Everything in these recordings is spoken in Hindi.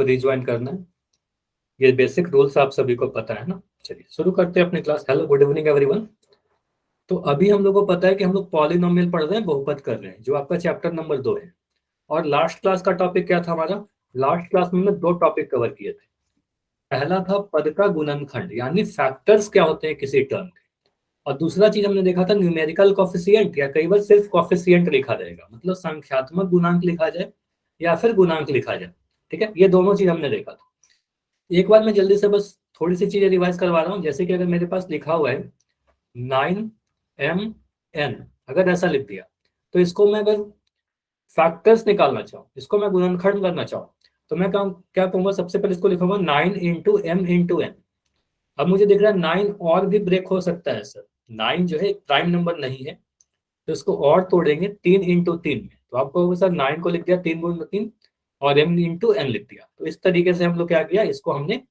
रिज्वाइन करना है। ये बेसिक रूल्स आप सभी को पता है ना। चलिए शुरू करते हैं अपनी class. Hello, good evening everyone. तो अभी हम लोग को पता है कि हम लोग पॉलिनोमियल पढ़ रहे हैं, बहुपद कर रहे हैं, जो आपका चैप्टर नंबर 2 है। और लास्ट क्लास का टॉपिक क्या था हमारा? लास्ट क्लास में हमने 2 टॉपिक कवर किए थे। पहला था पद का गुणनखंड, यानी फैक्टर्स क्या होते हैं किसी टर्म के। और दूसरा चीज हमने देखा था न्यूमेरिकल कॉफिशिएंट, या कई बार सिर्फ कॉफिशिएंट लिखा जाएगा, मतलब संख्यात्मक गुणांक लिखा जाए या फिर गुणांक लिखा जाए। ठीक है, ये दोनों चीज हमने देखा था। एक बार मैं जल्दी से बस थोड़ी सी चीजें रिवाइज करवा रहा हूँ। जैसे कि अगर मेरे पास लिखा हुआ है 9m n, अगर ऐसा लिख दिया, तो इसको मैं अगर फैक्टर्स निकालना चाहूँ, इसको मैं गुणनखंड करना चाहूँ, तो मैं क्या कहूंगा? सबसे पहले इसको लिखूंगा 9 इंटू एम इंटू एन। अब मुझे दिख रहा है 9 और भी ब्रेक हो सकता है सर। 9 जो है एक प्राइम नंबर नहीं है, तो इसको और तोड़ेंगे 3 इंटू 3 में, तो आपको होगा सर 9 को लिख दिया 3 गुण 3 और m इंटू एन लिख दिया। तो इस तरीके से हम लोग क्या किया, इसको हमने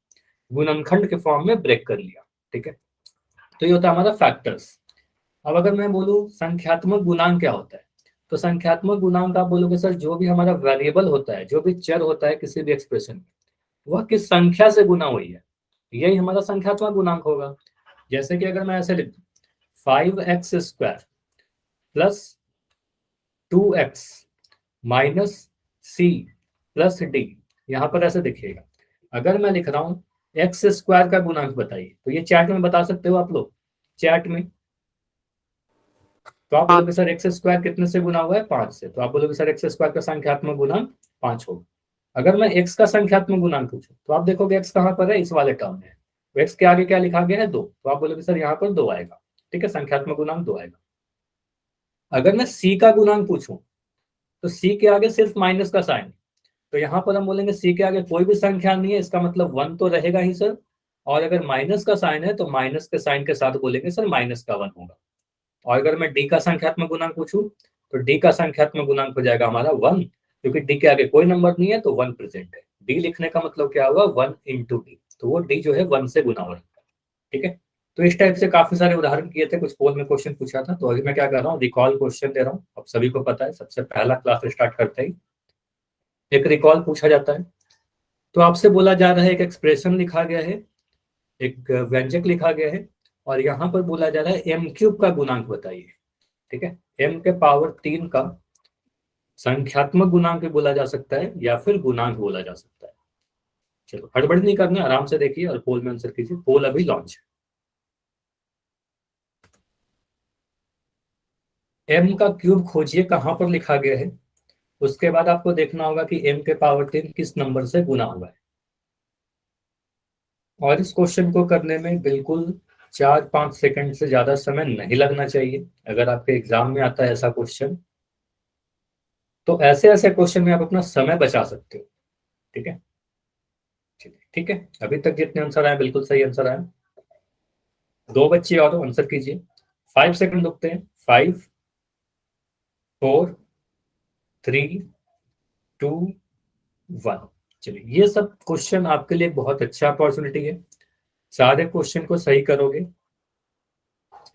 गुणनखंड के फॉर्म में ब्रेक कर लिया। ठीक है, तो ये होता है हमारा फैक्टर्स। अब अगर मैं बोलूं संख्यात्मक गुणांक क्या होता है, तो संख्यात्मक गुणांक आप बोलोगे सर जो भी हमारा वेरिएबल होता है, जो भी चर होता है किसी भी एक्सप्रेशन में, वह किस संख्या से गुना हुई है, यही हमारा संख्यात्मक गुणांक होगा। जैसे कि अगर मैं ऐसे लिख दूं 5x² plus 2x minus C plus D, यहाँ पर ऐसे दिखिएगा। अगर मैं लिख रहा हूँ x² का गुणांक बताइए, तो ये चैट में बता सकते हो आप लोग, चैट में। तो आप बोलोगे सर x² कितने से गुना हुआ है? 5 से। तो आप बोलोगे सर x² का संख्यात्मक गुणांक 5 होगा। अगर मैं x का संख्यात्मक गुणांक पूछूं, तो आप देखोगे x कहाँ पर है? इस वाले टर्म में। तो x के आगे क्या लिखा गया है? 2। तो आप बोलोगे सर यहाँ पर 2 आएगा। ठीक है, संख्यात्मक गुणांक 2 आएगा। अगर मैं c का गुणांक पूछूं, तो c के आगे सिर्फ माइनस का साइन, तो यहाँ पर हम बोलेंगे c के आगे कोई भी संख्या नहीं है, इसका मतलब 1 तो रहेगा ही सर। और अगर माइनस का साइन है, तो माइनस के साइन के साथ बोलेंगे सर माइनस का 1 होगा। और अगर मैं डी का संख्यात्मक गुणांक पूछूं, तो डी का संख्यात्मक गुणांक हो जाएगा हमारा 1, क्योंकि डी के आगे कोई नंबर नहीं है, तो 1 प्रेजेंट है। डी लिखने का मतलब क्या हुआ? 1 इंटू डी, तो वो डी जो है 1 से गुना हो रहा है। ठीक है, तो इस टाइप से काफी सारे उदाहरण किए थे, कुछ पोल में क्वेश्चन पूछा था। तो अभी मैं क्या कर रहा हूँ, रिकॉल क्वेश्चन दे रहा हूँ। अब सभी को पता है, सबसे पहला क्लास स्टार्ट करते ही एक रिकॉल पूछा जाता है। तो आपसे बोला जा रहा है एक एक्सप्रेशन लिखा गया है, एक व्यंजक लिखा गया है, और यहाँ पर बोला जा रहा है m³ का गुणांक बताइए। ठीक है, m के पावर 3 का संख्यात्मक गुणांक भी बोला जा सकता है या फिर गुणांक बोला जा सकता है। चलो हड़बड़ नहीं करना, आराम से देखिए और पोल में आंसर कीजिए। पोल अभी लॉन्च है। m का क्यूब खोजिए कहां पर लिखा गया है, उसके बाद आपको देखना होगा कि m के पावर 3 किस नंबर से गुना हुआ है। और इस क्वेश्चन को करने में बिल्कुल 4-5 सेकंड से ज्यादा समय नहीं लगना चाहिए। अगर आपके एग्जाम में आता है ऐसा क्वेश्चन, तो ऐसे ऐसे क्वेश्चन में आप अपना समय बचा सकते हो। ठीक है, ठीक है। अभी तक जितने आंसर आए बिल्कुल सही आंसर आए। 2 बच्चे और आंसर कीजिए। 5 सेकंड रुकते हैं। 5 4 3 2 1। चलिए, ये सब क्वेश्चन आपके लिए बहुत अच्छा अपॉर्चुनिटी है। सारे क्वेश्चन को सही करोगे,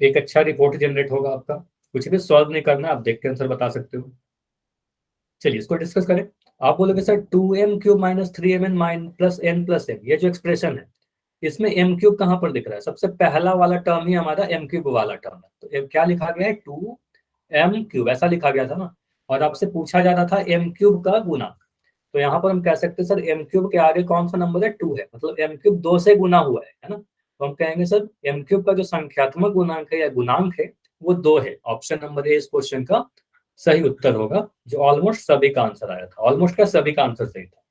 एक अच्छा रिपोर्ट जनरेट होगा आपका। कुछ भी सॉल्व नहीं करना, आप देख के आंसर बता सकते हो। चलिए इसको डिस्कस करें। आप बोलोगे sir 2m³ minus 3mn mine plus n plus m, ये जो एक्सप्रेशन है, इसमें m³ कहां पर दिख रहा है? सबसे पहला वाला टर्म ही हमारा m³ वाला टर्म है। तो क्या लिखा गया है? 2m³, ऐसा लिखा गया था ना। और आपसे पूछा जा रहा था m³ का गुना, तो यहाँ पर हम कह सकते हैं सर m³ के आगे कौन सा नंबर है? 2 है, मतलब m³ 2 से गुना हुआ है ना। तो हम कहेंगे सर m³ का जो संख्यात्मक गुणांक है या गुणांक है, वो 2 है। ऑप्शन नंबर ए इस क्वेश्चन का सही उत्तर होगा, जो ऑलमोस्ट सभी का आंसर आया था। ऑलमोस्ट का सभी का आंसर सही था,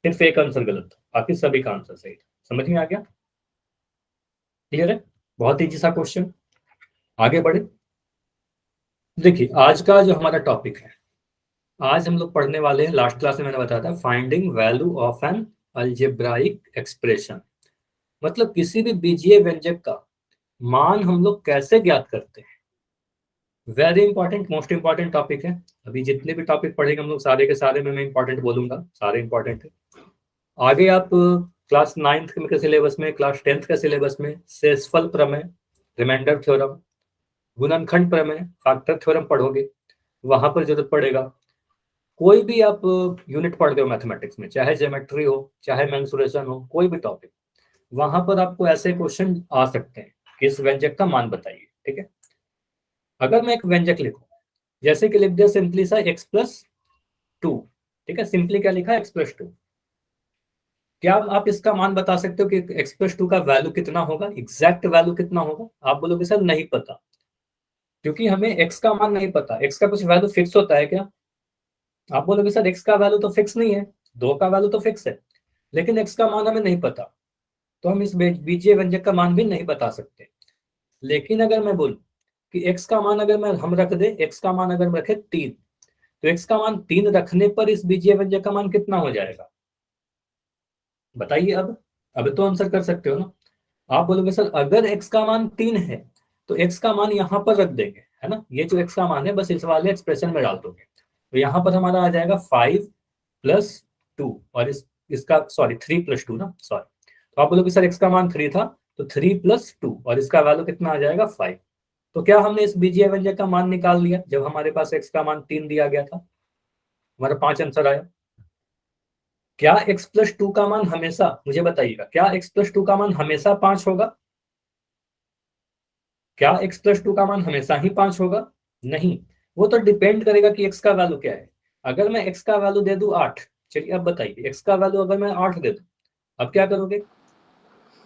सिर्फ एक आंसर गलत था, बाकी सभी का आंसर सही था। समझ में आ गया? क्लियर है? बहुत ईजी सा क्वेश्चन। आगे बढ़े। देखिए आज का जो हमारा टॉपिक है, आज हम लोग पढ़ने वाले हैं, लास्ट क्लास में मैंने बताया था, finding value of an algebraic expression. मतलब किसी भी बीजीय व्यंजक का मान हम लोग कैसे ज्ञात करते हैं। Very important, most important topic है। अभी जितने भी टॉपिक पढ़ेंगे हम लोग सारे के सारे में मैं इंपॉर्टेंट बोलूंगा, सारे इंपॉर्टेंट है। आगे आप क्लास 9th के सिलेबस में, क्लास 10th के सिलेबस में शेषफल प्रमेय, रिमाइंडर थ्योरम, गुणनखंड प्रमेय, फैक्टर थ्योरम पढ़ोगे, वहां पर जरूरत पड़ेगा। कोई भी आप यूनिट पढ़ रहे हो मैथमेटिक्स में, चाहे ज्योमेट्री हो, चाहे मेंसुरेशन हो, कोई भी टॉपिक, वहां पर आपको ऐसे क्वेश्चन आ सकते हैं कि इस व्यंजक का मान बताइए। ठीक है, अगर मैं एक व्यंजक लिखूं, जैसे कि लिख दिया सिंपली सा x+2। ठीक है, सिंपली क्या लिखा, x+2। क्या आप इसका मान बता सकते हो कि x+2 का वैल्यू कितना होगा, एग्जैक्ट वैल्यू कितना होगा? आप बोलोगे सर नहीं पता, क्योंकि हमें x का मान नहीं पता। x का कुछ वैल्यू फिक्स होता है क्या? आप बोलोगे सर x का वैल्यू तो फिक्स नहीं है, 2 का वैल्यू तो फिक्स है, लेकिन x का मान हमें नहीं पता, तो हम इस बीजीय व्यंजक का मान भी नहीं बता सकते। लेकिन अगर मैं बोलूं कि x का मान अगर मैं हम रख दे, x का मान अगर हम रखे 3, तो x का मान 3 रखने पर इस बीजीय व्यंजक का मान कितना हो जाएगा? बताइए। अब तो आंसर कर सकते हो ना। आप बोलोगे सर अगर x का मान 3 है तो x का मान यहाँ पर रख देंगे, है ना, ये जो x का मान है बस इस वाले एक्सप्रेशन में डाल दोगे, तो यहाँ पर हमारा आ जाएगा 5+2, और इसका सॉरी 3+2 ना, सॉरी। तो आप बोलोगे सर x का मान 3 था, तो 3+2 और इसका वैल्यू कितना आ जाएगा 5। तो क्या हमने इस बीजीय व्यंजक का मान निकाल लिया जब हमारे पास x का मान 3 दिया गया था? हमारा 5 आंसर आया। क्या x+2 का मान हमेशा, मुझे बताइएगा, क्या x+2 का मान हमेशा 5 होगा? क्या x+2 का मान हमेशा ही 5 होगा? नहीं, वो तो डिपेंड करेगा कि x का वैल्यू क्या है। अगर मैं x का वैल्यू दे दूं 8, चलिए अब बताइए x का वैल्यू अगर मैं 8 दे दूं, अब क्या करोगे?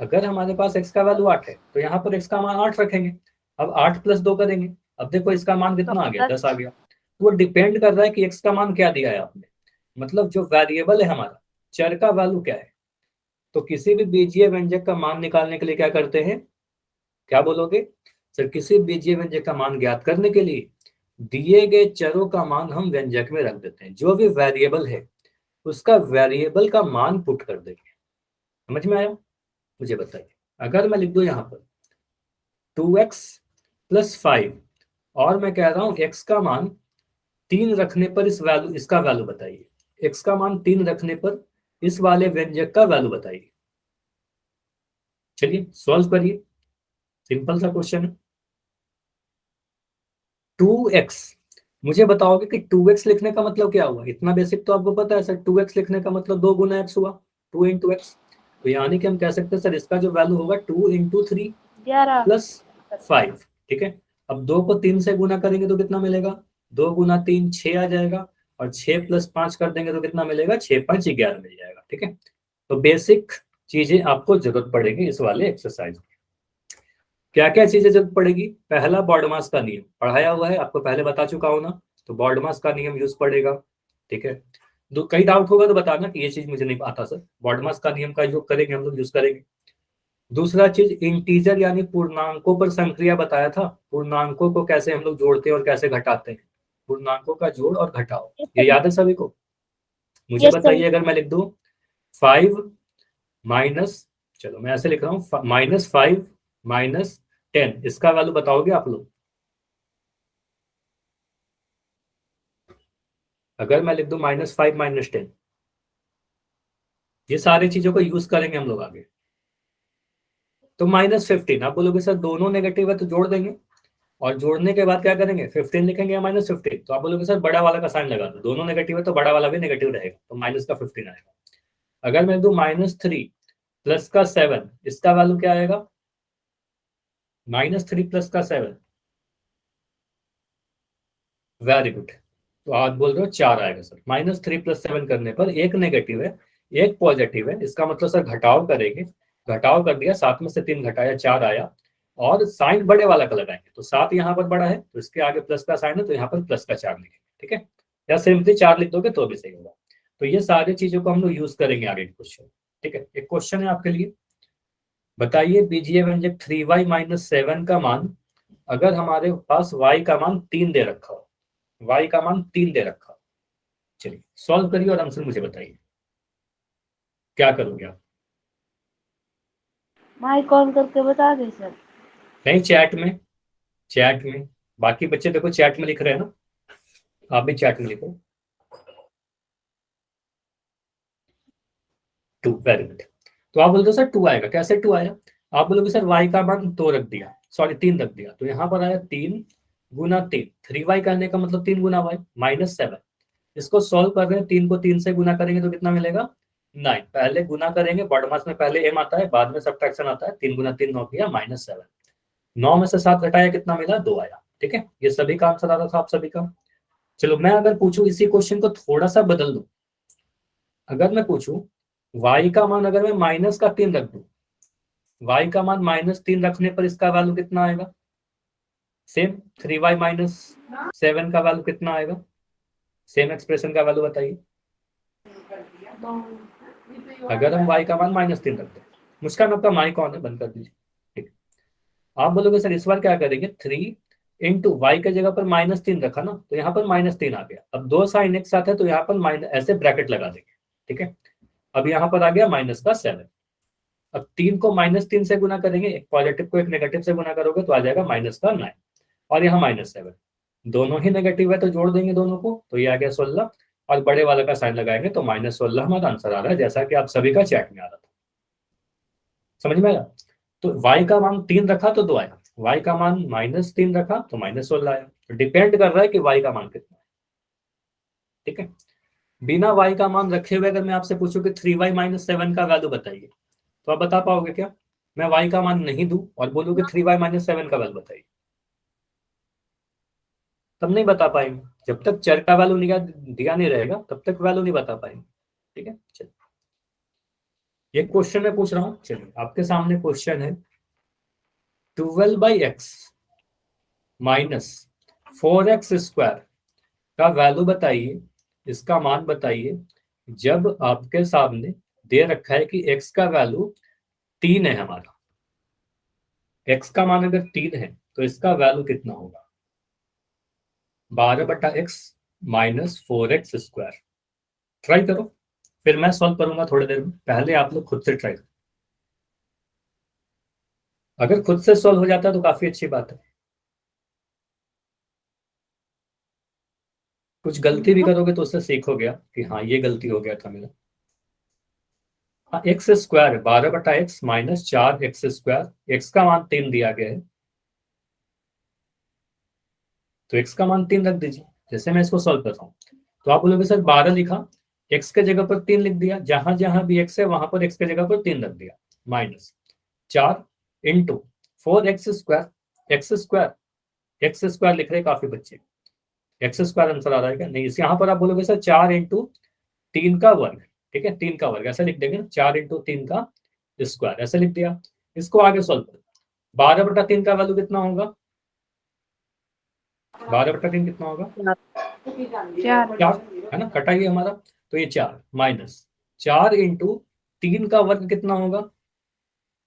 अगर हमारे पास x का वैल्यू 8 है तो यहाँ पर x का मान 8 रखेंगे, अब 8+2 करेंगे, अब देखो इसका मान कितना आ गया, 10 आ गया। तो वो डिपेंड कर रहा है कि x का मान क्या दिया है आपने, मतलब जो वेरिएबल है हमारा, चर का वैल्यू क्या है। तो किसी भी बीजीय व्यंजक का मान निकालने के लिए क्या करते हैं, क्या बोलोगे सर? किसी बीजीय व्यंजक का मान ज्ञात करने के लिए दिए गए चरों का मान हम व्यंजक में रख देते हैं, जो भी वेरिएबल है उसका वेरिएबल का मान पुट कर देंगे। समझ में आया? मुझे बताइए, अगर मैं लिख दूं यहाँ पर 2x+5 और मैं कह रहा हूं x का मान 3 रखने पर इसका वैल्यू बताइए, x का मान 3 रखने पर इस वाले व्यंजक का वैल्यू बताइए। चलिए सॉल्व करिए, सिंपल सा क्वेश्चन है। 2x, मुझे बताओगे कि 2x लिखने का मतलब क्या हुआ? इतना बेसिक तो आपको पता है सर, 2x लिखने का मतलब 2 गुना x हुआ, 2 × x। तो यानी कि हम कह सकते हैं सर इसका जो वैल्यू होगा 2 × 3 + 5। ठीक है, अब 2 को 3 से गुना करेंगे तो कितना मिलेगा? 2 × 3 6 आ जाएगा, और 6 + 5 कर देंगे तो कितना मिलेगा? 6 × 5 = 11 मिल जाएगा। ठीक है, तो बेसिक चीजें आपको जरूरत पड़ेगी इस वाले एक्सरसाइज में। क्या क्या चीजें जरूरत पड़ेगी? पहला बॉडमास का नियम पढ़ाया हुआ है आपको, पहले बता चुका हूं ना, तो बॉडमास का नियम यूज पड़ेगा। ठीक है, तो कई डाउट होगा तो बताना कि ये चीज मुझे नहीं आता सर, बॉडमास का नियम का योग करेंगे हम लोग, यूज करेंगे। दूसरा चीज इंटीजर यानी पूर्णांकों पर संक्रिया बताया था, पूर्णांकों को कैसे हम लोग जोड़ते हैं और कैसे घटाते हैं, पूर्णांकों का जोड़ और घटाओ, ये याद है सभी को? मुझे बताइए, अगर मैं लिख दूं 5 माइनस, चलो मैं ऐसे लिख रहा हूँ, -5 - 10, इसका वैल्यू बताओगे आप लोग? अगर मैं लिख दूं -5 - 10, ये सारी चीजों को यूज करेंगे हम लोग आगे। तो -15, आप बोलोगे सर दोनों नेगेटिव है तो जोड़ देंगे, और जोड़ने के बाद क्या करेंगे? 15 लिखेंगे या -15? तो आप बोलोगे सर बड़ा वाला का साइन लगा दो, दोनों नेगेटिव है तो बड़ा वाला भी नेगेटिव रहेगा, तो माइनस का 15 आएगा। अगर मैं दूं -3 + 7, इसका वैल्यू क्या आएगा? -3 + 7, वेरी गुड। तो आप बोल रहे हो 4 आएगा सर। -3 + 7 करने पर एक नेगेटिव है एक पॉजिटिव है, इसका मतलब सर घटाव करेंगे, घटाव कर दिया, 7 में से 3 घटाया 4 आया, और साइन बड़े वाला का लगाएंगे, तो 7 यहाँ पर बड़ा है तो इसके आगे प्लस का साइन है, तो यहाँ पर प्लस का 4 लिखेंगे। ठीक है, या सिंपली 4 लिख दोगे तो भी सही होगा। तो ये सारी चीजों को हम लोग यूज करेंगे आगे के क्वेश्चन। ठीक है, एक क्वेश्चन है आपके लिए, बताइए बीजीय व्यंजक 3y - 7 का मान, अगर हमारे पास y का मान 3 दे रखा हो, y का मान 3 दे रखा हो, चलिए सॉल्व करिए और आंसर मुझे बताइए, क्या करोगे आप? माइक ऑन करके बता दे सर। नहीं, चैट में, चैट में, बाकी बच्चे देखो चैट में लिख रहे हैं ना, आप भी चैट में लिखो। 2, वेरी गुड। तो आप बोलते हो सर 2 आएगा, कैसे 2 आया? आप बोलोगे सर y का मान 2 रख दिया, सॉरी 3 रख दिया, तो यहाँ पर आया 3 × 3, 3y कहने का मतलब 3 × y -7, इसको सॉल्व कर रहे हैं, 3 को 3 से गुना करेंगे तो कितना मिलेगा 9। पहले गुना करेंगे, बॉडमास में पहले m आता है, बाद में सब्ट्रैक्शन आता है। 3 गुना 3 9 किया -7। 9 में से 7 घटाया, कितना मिला 2 आया। ठीक है, ये सभी का आंसर आ रहा था आप सभी का। चलो मैं अगर पूछूं इसी क्वेश्चन को थोड़ा सा बदल दूं, अगर मैं पूछूं y का मान अगर मैं माइनस का 3 रख दूं, y का मान -3 रखने पर इसका वैल्यू कितना आएगा? सेम 3y -7 का वैल्यू कितना आएगा? सेम एक्सप्रेशन का वैल्यू बताइए। अगर हम y का मान -3 रखते हैं, मुस्कान आपका माइक कौन है, बंद कर दीजिए। ठीक, आप बोलोगे सर इस बार क्या करेंगे, 3 इंटू वाई के जगह पर -3 रखा ना, तो यहाँ पर -3 आ गया। अब 2 साइन एक साथ है तो यहाँ पर माइनस ऐसे ब्रैकेट लगा देंगे। ठीक है, अब यहाँ पर आ गया -7। अब 3 को -3 से गुना करेंगे, एक पॉजिटिव को एक नेगेटिव से गुना करोगे तो आ जाएगा -9, और यहाँ -7। दोनों ही नेगेटिव है तो जोड़ देंगे दोनों को, तो ये आ गया 16, और बड़े वाले का साइन लगाएंगे तो -16 हमारा आंसर आ रहा है, जैसा कि आप सभी का चैट में आ रहा था। समझ में आया? तो y का मान 3 रखा तो 2 आया, y का मान -3 रखा तो -16 आया। तो डिपेंड कर रहा है कि y का मान कितना है। ठीक है, बिना y का मान रखे हुए अगर मैं आपसे पूछूं कि 3y -7 का वैल्यू बताइए, तो आप बता पाओगे क्या? मैं y का मान नहीं दूं और बोलूं कि 3y -7 का वैल्यू बताइए, तब नहीं बता पाएंगे। जब तक चर का वैल्यू दिया नहीं रहेगा तब तक वैल्यू नहीं बता पाएंगे। ठीक है, चलिए ये क्वेश्चन मैं पूछ रहा हूँ। चलिए आपके सामने क्वेश्चन है, 12/x -4x² का वैल्यू बताइए, इसका मान बताइए जब आपके सामने दे रखा है कि x का वैल्यू 3 है हमारा। x का मान अगर 3 है तो इसका वैल्यू कितना होगा? 12/x -4x²। ट्राई करो, फिर मैं सॉल्व करूंगा थोड़ी देर में, पहले आप लोग खुद से ट्राई करो। अगर खुद से सॉल्व हो जाता है तो काफी अच्छी बात है, कुछ गलती भी करोगे तो उससे सीखोगे आप कि हाँ ये गलती हो गया था मेरा। हाँ, x², 12/x -4x², x का मान 3 दिया गया है तो x का मान 3 रख दीजिए। जैसे मैं इसको सॉल्व कर रहा हूँ तो आप बोलोगे सर 12 लिखा, x के जगह पर 3 लिख दिया, जहां जहां भी x है वहां पर x के जगह पर 3 रख दिया, -4 इंटू 4x², x² लिख रहे काफी बच्चे, x² आंसर आ रहा है क्या? नहीं, इस यहाँ पर आप बोलोगे सर 4 इंटू 3 का वर्ग। ठीक है, 3 का वर्ग ऐसे लिख देंगे, 4 इंटू 3 का स्क्वायर ऐसे लिख दिया। इसको आगे सॉल्व करो, 12/3 का वैल्यू कितना होगा? 12/3 कितना होगा? 4 है ना, कटाइए हमारा, तो ये 4 -4 इंटू 3 का वर्ग कितना होगा?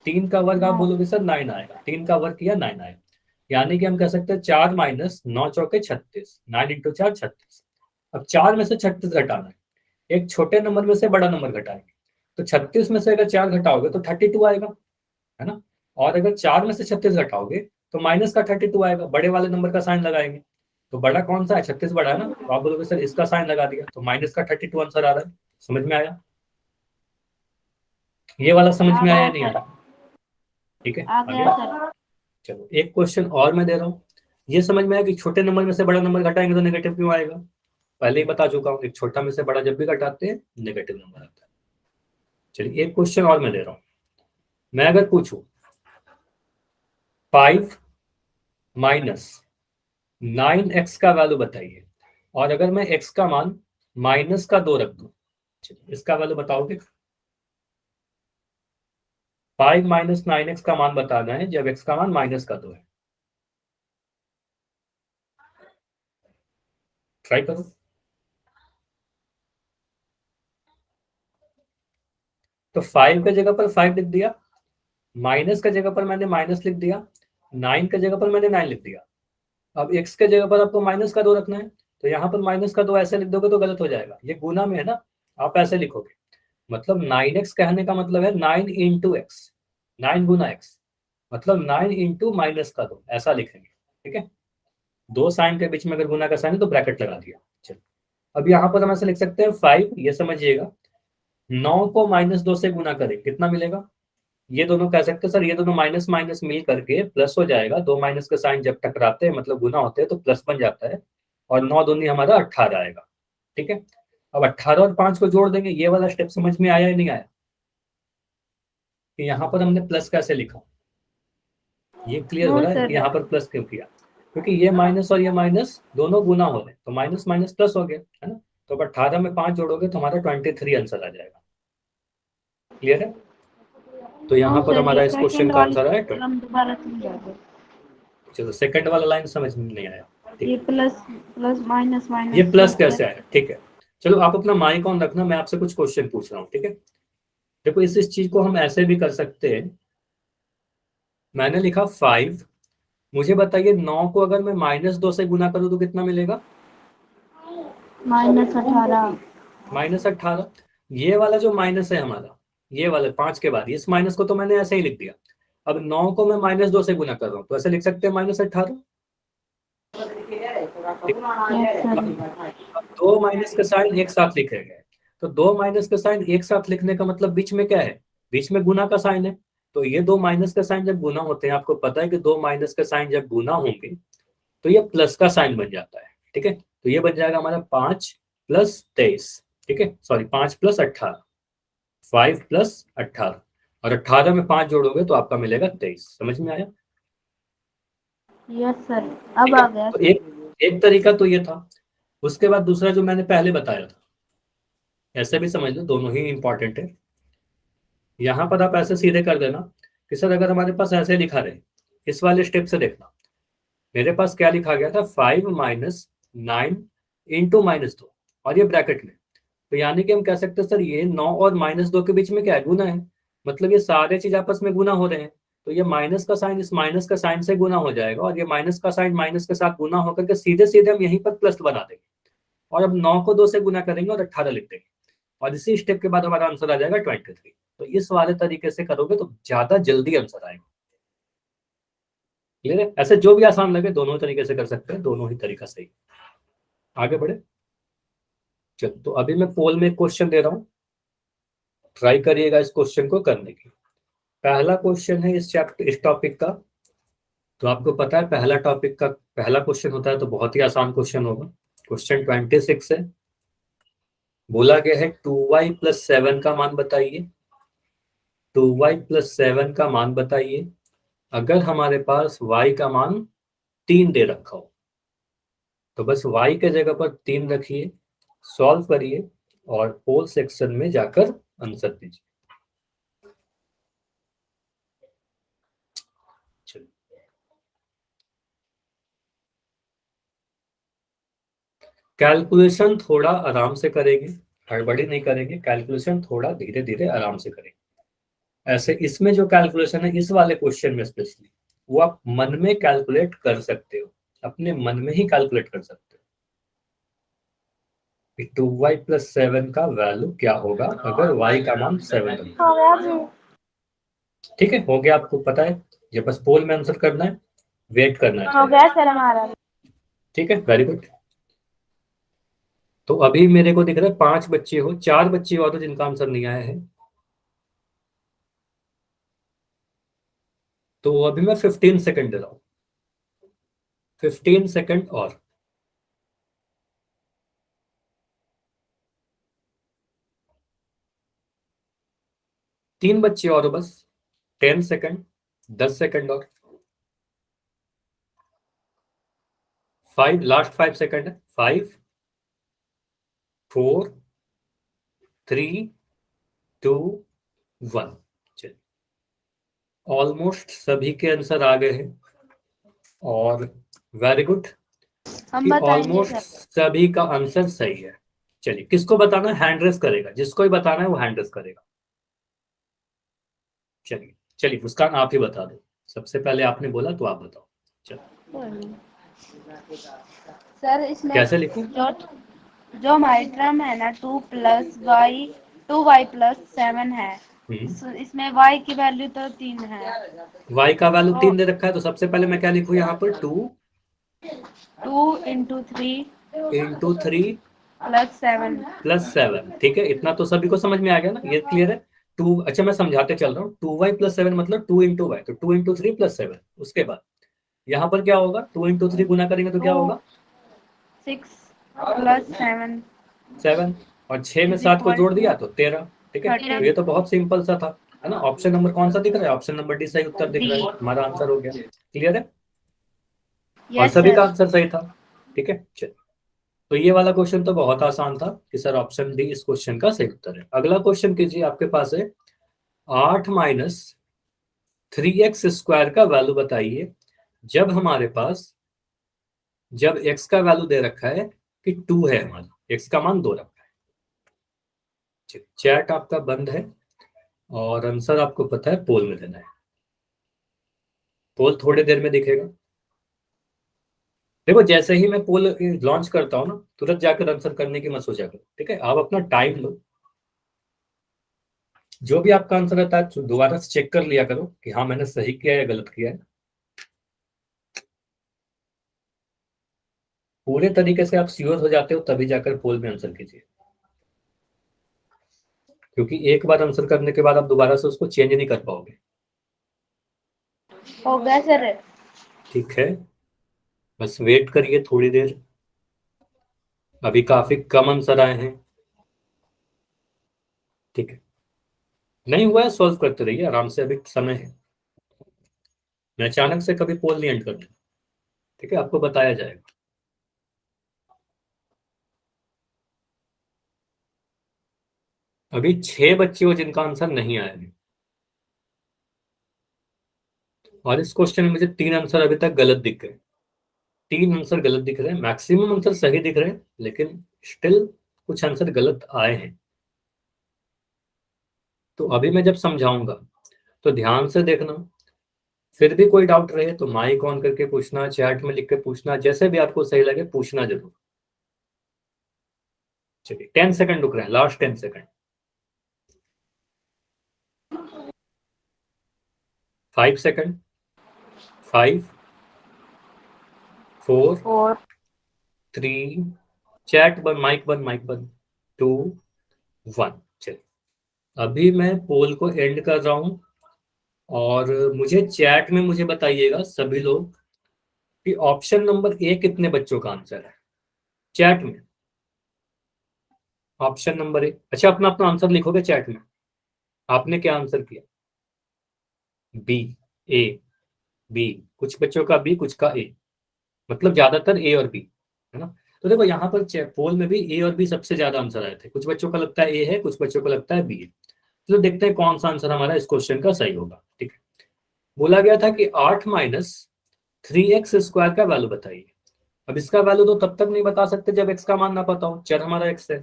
3 का वर्ग आप बोलोगे सर 9 आएगा, 3 का वर्ग किया 9 आएगा, यानी कि हम कह सकते हैं 4 -9 चौके 36, 9 इंटू 4 36। अब 4 में से 36 घटाना है, एक छोटे नंबर में से बड़ा नंबर घटाएंगे, तो 36 में से अगर 4 घटाओगे तो 32 आएगा, है ना। और अगर 4 में से 36 घटाओगे तो माइनस का 32 आएगा, बड़े वाले नंबर का साइन लगाएंगे, तो बड़ा कौन सा है? 36 बड़ा है ना, तो आप बोलोगे सर इसका साइन लगा दिया तो माइनस का 32 आंसर आ रहा है। समझ में आया? ये वाला समझ में आया या नहीं आया? ठीक है, आगे चलो एक क्वेश्चन और मैं दे रहा हूँ, ये समझ में आया कि छोटे नंबर में से बड़ा नंबर घटाएंगे तो नेगेटिव क्यों आएगा? पहले ही बता चुका हूँ, एक छोटा में से बड़ा जब भी घटाते हैं नेगेटिव नंबर आता है। चलिए एक क्वेश्चन और मैं दे रहा हूँ, मैं अगर पूछूं 5 -9x का वैल्यू बताइए, और अगर मैं x का मान -2 रख दूं, इसका वैल्यू बताओगे? 5 -9x का मान बताना है जब x का मान -2 है। ट्राई करो। तो 5 के जगह पर 5 लिख दिया, माइनस के जगह पर मैंने माइनस लिख दिया, 9 के जगह पर मैंने 9 लिख दिया। अब x के जगह पर आपको -2 रखना है, तो यहाँ पर -2 ऐसे लिख दोगे तो गलत हो जाएगा, ये गुना में है ना, आप ऐसे लिखोगे, मतलब 9x कहने का मतलब है 9 इंटू एक्स, 9 गुना x, मतलब 9 इंटू -2 ऐसा लिखेंगे। ठीक है, दो साइन के बीच में अगर गुना का साइन है तो ब्रैकेट लगा दिया। चलो अब यहाँ पर हम ऐसे लिख सकते हैं 5, ये समझिएगा 9 को -2 से गुना करें कितना मिलेगा? ये दोनों कह सकते हैं सर ये दोनों माइनस माइनस मिल करके प्लस हो जाएगा, दो माइनस का साइन जब टकराते हैं मतलब गुना होते हैं तो प्लस बन जाता है, और 9 दूनी हमारा 18 आएगा। ठीक है। अब 18 और 5 को जोड़ देंगे। ये वाला स्टेप समझ में आया या नहीं आया कि यहाँ पर हमने प्लस कैसे लिखा? ये क्लियर हो नो रहा है सर। कि यहाँ पर प्लस क्यों किया? क्योंकि ये माइनस और ये माइनस दोनों गुना हो रहे हैं, तो माइनस माइनस प्लस हो गया, है ना। तो अब 18 में 5 जोड़ोगे तो हमारा 23 आंसर आ जाएगा। क्लियर है? तो नो यहाँ पर सर, ये हमारा इस क्वेश्चन सेकंड का वाली आंसर है कॉलम दोबारा समझा दो। चलो सेकंड वाला लाइन समझ में नहीं आया। ठीक ये है, प्लस प्लस माइनस ये माइनस प्लस कैसे आया? ठीक है, चलो आप अपना माइक ऑन रखना, मैं आपसे कुछ क्वेश्चन पूछ रहा हूँ। ठीक है, देखो इस चीज को हम ऐसे भी कर सकते हैं। मैंने लिखा 5, मुझे बताइए 9 को अगर मैं -2 से गुना करूँ तो कितना मिलेगा? -18। -18। ये वाला जो माइनस है हमारा, ये वाला 5 के बाद, इस माइनस को तो मैंने ऐसे ही लिख दिया। अब 9 को मैं -2 से गुना कर रहा हूँ तो ऐसे लिख सकते हैं -18। Yes sir. अब दो माइनस का साइन एक साथ लिखे गए, तो दो माइनस का साइन एक साथ लिखने का मतलब बीच में क्या है? बीच में गुना का साइन है। तो ये दो माइनस का साइन जब गुना होते हैं, आपको पता है कि दो माइनस का साइन जब गुना होंगे तो ये प्लस का साइन बन जाता है। ठीक है, तो ये बन जाएगा हमारा 5 + 23। ठीक है, सॉरी 5 + 18, 5 + 18, और 18 में 5 जोड़ोगे तो आपका मिलेगा 23। समझ में आया? यस सर, अब ठीक है, आ गया तो सर। एक एक तरीका तो ये था। उसके बाद दूसरा जो मैंने पहले बताया था, ऐसे भी समझ लो, दोनों ही इंपॉर्टेंट है। यहाँ पर आप ऐसे सीधे कर देना कि सर अगर हमारे पास ऐसे लिखा रहे, इस वाले स्टेप से देखना, मेरे पास क्या लिखा गया था? 5 - 9 इंटू -2, और ये ब्रैकेट में। तो यानी कि हम कह सकते हैं सर ये 9 और -2 के बीच में क्या है? गुना है। मतलब ये सारे चीज आपस में गुना हो रहे हैं, तो ये माइनस का साइन इस माइनस का साइन से गुना हो जाएगा, और ये माइनस का साइन माइनस के साथ गुना होकर के सीधे सीधे हम यहीं पर प्लस बना देंगे। और अब 9 को 2 से गुना करेंगे और 18 लिख देंगे, और इसी स्टेप के बाद हमारा आंसर आ जाएगा 23। तो इस वाले तरीके से करोगे तो ज्यादा जल्दी आंसर आएगा। क्लियर है? ऐसे जो भी आसान लगे दोनों तरीके से कर सकते हैं, दोनों ही तरीका सही। आगे बढ़े। चलो, तो अभी मैं पोल में क्वेश्चन दे रहा हूँ, ट्राई करिएगा इस क्वेश्चन को करने की। पहला क्वेश्चन है इस चैप्टर, इस टॉपिक का। तो आपको पता है पहला टॉपिक का पहला क्वेश्चन होता है तो बहुत ही आसान क्वेश्चन होगा। क्वेश्चन 26 है, बोला गया है 2y + 7 का मान बताइए। 2y + 7 का मान बताइए अगर हमारे पास y का मान 3 दे रखा हो। तो बस y के जगह पर 3 रखिए, सॉल्व करिए, और पोल सेक्शन में जाकर आंसर दीजिए। चलिए, कैलकुलेशन थोड़ा आराम से करेंगे, हड़बड़ी नहीं करेंगे, कैलकुलेशन थोड़ा धीरे धीरे आराम से करेंगे। ऐसे इसमें जो कैलकुलेशन है इस वाले क्वेश्चन में स्पेशली, वो आप मन में कैलकुलेट कर सकते हो, अपने मन में ही कैलकुलेट कर सकते हो कि 2y + 7 का वैल्यू क्या होगा अगर y का मान 7 हो। हो गया जी। ठीक है, हो गया, आपको पता है। ये बस पोल में आंसर करना है, वेट करना है हो थोड़ा। गया सर हमारा। ठीक है, वेरी गुड। तो अभी मेरे को दिख रहा है 5 बच्चे हो, 4 बच्चे और हो जिनका आंसर नहीं आया है। तो अभी मैं 15 सेकंड दे रहा हूँ, 15 सेकंड और। 3 बच्चे और हो बस, 10 सेकंड, 10 सेकंड और। 5, लास्ट 5 सेकंड है। 5, 4, 3, 2, 1। चलिए, ऑलमोस्ट सभी के आंसर आ गए हैं, और वेरी गुड हम कि बताएंगे ऑलमोस्ट सर। सभी का आंसर सही है। चलिए, किसको बताना है? हैंड रेस करेगा, जिसको ही बताना है वो हैंड रेस करेगा। चलिए चलिए, मुस्कान आप ही बता दो, सबसे पहले आपने बोला तो आप बताओ। चलो, सर इसमें कैसे लिखूं? जो जो हमारी टर्म है ना 2y + 7 है, इसमें y की वैल्यू तो 3 है। y का वैल्यू तो 3 दे रखा है, तो सबसे पहले मैं क्या लिखूं यहाँ पर? 2 × 3 × 3 + 7। + 7। ठीक है, इतना तो सभी को समझ में आ गया ना, ये क्लियर है। टू, अच्छा मैं समझाते चल रहा हूँ। 2y + 7 मतलब 2 × y, तो 2 × 3 + 7। उसके बाद यहाँ पर क्या होगा? 2 × 3 गुना करेंगे तो क्या 2 होगा? 6 + 7 7, और 6 में 7 को जोड़ दिया तो 13। ठीक है, 13। तो ये तो बहुत सिंपल सा था, है ना। ऑप्शन नंबर कौन सा दिख रहा है? ऑप्शन नंबर डी सही उत्तर दिख रहा है, हमारा आंसर हो गया। क्लियर है, और यस सभी सर। का आंसर सही था। ठीक है, चलिए। तो ये वाला क्वेश्चन तो बहुत आसान था कि सर ऑप्शन डी इस क्वेश्चन का सही उत्तर है। अगला क्वेश्चन कीजिए, आपके पास है 8 माइनस 3x स्क्वायर का वैल्यू बताइए जब हमारे पास, जब x का वैल्यू दे रखा है कि 2 है, हमारा x का मान 2 रखा है। चैट आपका बंद है, और आंसर आपको पता है पोल में देना है। पोल थोड़ी देर में दिखेगा। देखो, जैसे ही मैं पोल लॉन्च करता हूँ ना, तुरंत जाकर आंसर करने की मत सोचा करो। ठीक है, आप अपना टाइम लो, जो भी आपका आंसर रहता है दोबारा से चेक कर लिया करो कि हाँ मैंने सही किया है या गलत किया है। पूरे तरीके से आप श्योर हो जाते हो तभी जाकर पोल में आंसर कीजिए, क्योंकि एक बार आंसर करने के बाद आप दोबारा से उसको चेंज नहीं कर पाओगे। हो गया सर। ठीक है, बस वेट करिए थोड़ी देर, अभी काफी कम आंसर आए हैं। ठीक है, नहीं हुआ है सॉल्व करते रहिए आराम से, अभी समय है। मैं अचानक से कभी पोल नहीं एंड करता। ठीक है, आपको बताया जाएगा। अभी 6 बच्चे हो जिनका आंसर नहीं आया है, और इस क्वेश्चन में मुझे 3 आंसर अभी तक गलत दिख गए। 3 आंसर गलत दिख रहे हैं, मैक्सिमम आंसर सही दिख रहे हैं, लेकिन स्टिल कुछ आंसर गलत आए हैं। तो अभी मैं जब समझाऊंगा तो ध्यान से देखना। फिर भी कोई डाउट रहे तो माइक ऑन करके पूछना, चैट में लिख के पूछना, जैसे भी आपको सही लगे पूछना जरूर। चलिए 10 सेकंड रुक रहे हैं, लास्ट 10 सेकंड। 5 सेकंड। 5, 4, 4। 3, चैट बंद, माइक बंद, माइक बंद, 2, 1। चलिए, अभी मैं पोल को एंड कर रहा हूं, और मुझे चैट में मुझे बताइएगा सभी लोग कि ऑप्शन नंबर ए कितने बच्चों का आंसर है। चैट में ऑप्शन नंबर ए, अच्छा अपना अपना आंसर लिखोगे चैट में। आपने क्या आंसर किया? बी, ए, बी। कुछ बच्चों का बी, कुछ का ए, मतलब ज्यादातर ए और बी, है ना। तो देखो यहाँ पर पोल में भी ए और बी सबसे ज्यादा आंसर आए थे। कुछ बच्चों का लगता है ए है, कुछ बच्चों को लगता है बी है। तो देखते हैं कौन सा आंसर हमारा इस क्वेश्चन का सही होगा। ठीक है, बोला गया था कि 8 माइनस 3x स्क्वायर का वैल्यू बताइए। अब इसका वैल्यू तो तब तक नहीं बता सकते जब x का मान ना पता हो, चर हमारा x है।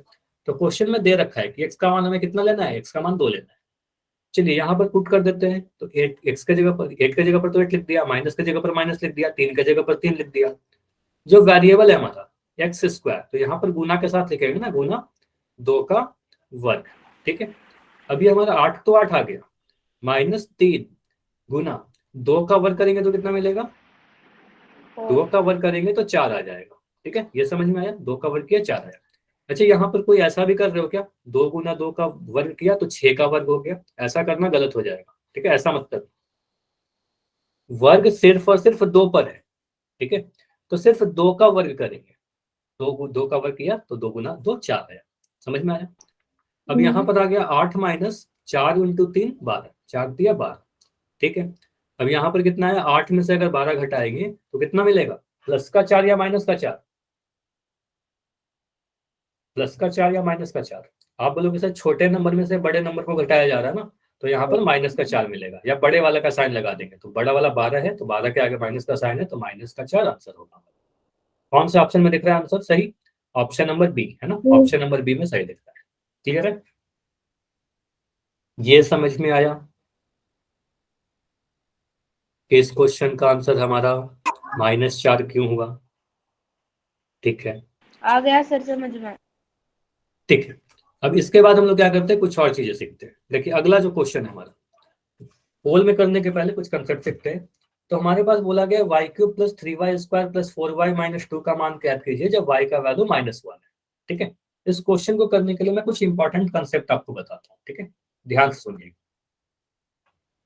तो क्वेश्चन में दे रखा है कि x का मान हमें कितना लेना है, x का मान 2 लेना है। चलिए यहाँ पर पुट कर देते हैं, तो 8 x के जगह पर 8 के जगह पर तो 8 लिख दिया, माइनस के जगह पर माइनस लिख दिया, 3 के जगह पर 3 लिख दिया। जो वेरिएबल है हमारा एक्स स्क्वायर, तो यहाँ पर गुना के साथ लिखेंगे ना, गुना 2 का वर्ग। ठीक है, अभी हमारा 8 तो 8 आ गया, -3 गुना 2 का वर्ग करेंगे तो कितना मिलेगा, 2 का वर्ग करेंगे तो 4 आ जाएगा। ठीक है, ये समझ में आया, 2 का वर्ग किया 4 आया। अच्छा, यहाँ पर कोई ऐसा भी कर रहे हो क्या, 2 गुना 2 का वर्ग किया तो 6 का वर्ग हो गया, ऐसा करना गलत हो जाएगा। ठीक है, ऐसा मतलब वर्ग सिर्फ और सिर्फ 2 पर है। ठीक है, तो सिर्फ 2 का वर्ग करेंगे, 2 का वर्ग किया तो 2 गुना 2 4 आया। समझ में आया। अब यहाँ पर आ गया 8 माइनस 4 इंटू 3 12, 4 दिया 12। ठीक है, अब यहाँ पर कितना है, 8 में से अगर 12 घटाएंगे तो कितना मिलेगा, प्लस का 4 या माइनस का 4, प्लस का 4 या माइनस का 4। आप बोलोगे सर छोटे नंबर में से बड़े नंबर को घटाया जा रहा है ना, तो यहाँ पर माइनस का 4 मिलेगा, या बड़े वाला का साइन लगा देंगे, तो बड़ा वाला 12 है तो 12 के आगे माइनस का साइन है, तो माइनस का 4 आंसर होगा। कौन से ऑप्शन में दिख रहा है आंसर सही, ऑप्शन नंबर बी, है ना, ऑप्शन नंबर बी में सही दिख रहा है। क्लियर है, ये समझ में आया कि इस क्वेश्चन का आंसर हमारा -4 क्यों हुआ। ठीक है, आ गया सर समझ में। ठीक है। अब इसके बाद हम लोग क्या करते हैं, कुछ और चीजें सीखते हैं। देखिए अगला जो क्वेश्चन है हमारा, पोल में करने के पहले कुछ कंसेप्ट सीखते हैं। तो हमारे पास बोला गया y³ plus 3y square plus 4y minus 2 का मान ज्ञात कीजिए जब y का वैल्यू -1 है। ठीक है, इस क्वेश्चन को करने के लिए मैं कुछ इंपॉर्टेंट कंसेप्ट आपको बताता हूँ। ठीक है, ध्यान से सुनिएगा।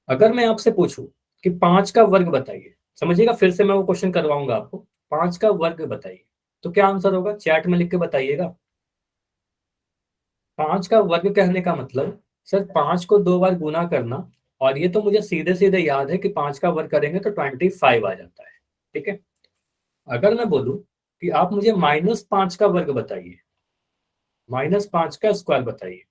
अगर मैं आपसे पूछूं कि 5 का वर्ग बताइए, समझिएगा, फिर से मैं वो क्वेश्चन करवाऊंगा आपको, 5 का वर्ग बताइए, तो क्या आंसर होगा, चैट में लिख के बताइएगा। 5 का वर्ग कहने का मतलब सर 5 को 2 बार गुना करना, और ये तो मुझे सीधे सीधे याद है कि 5 का वर्ग करेंगे तो 25 आ जाता है। ठीक है, अगर मैं बोलूं कि आप मुझे -5 का वर्ग बताइए, -5 का स्क्वायर बताइए,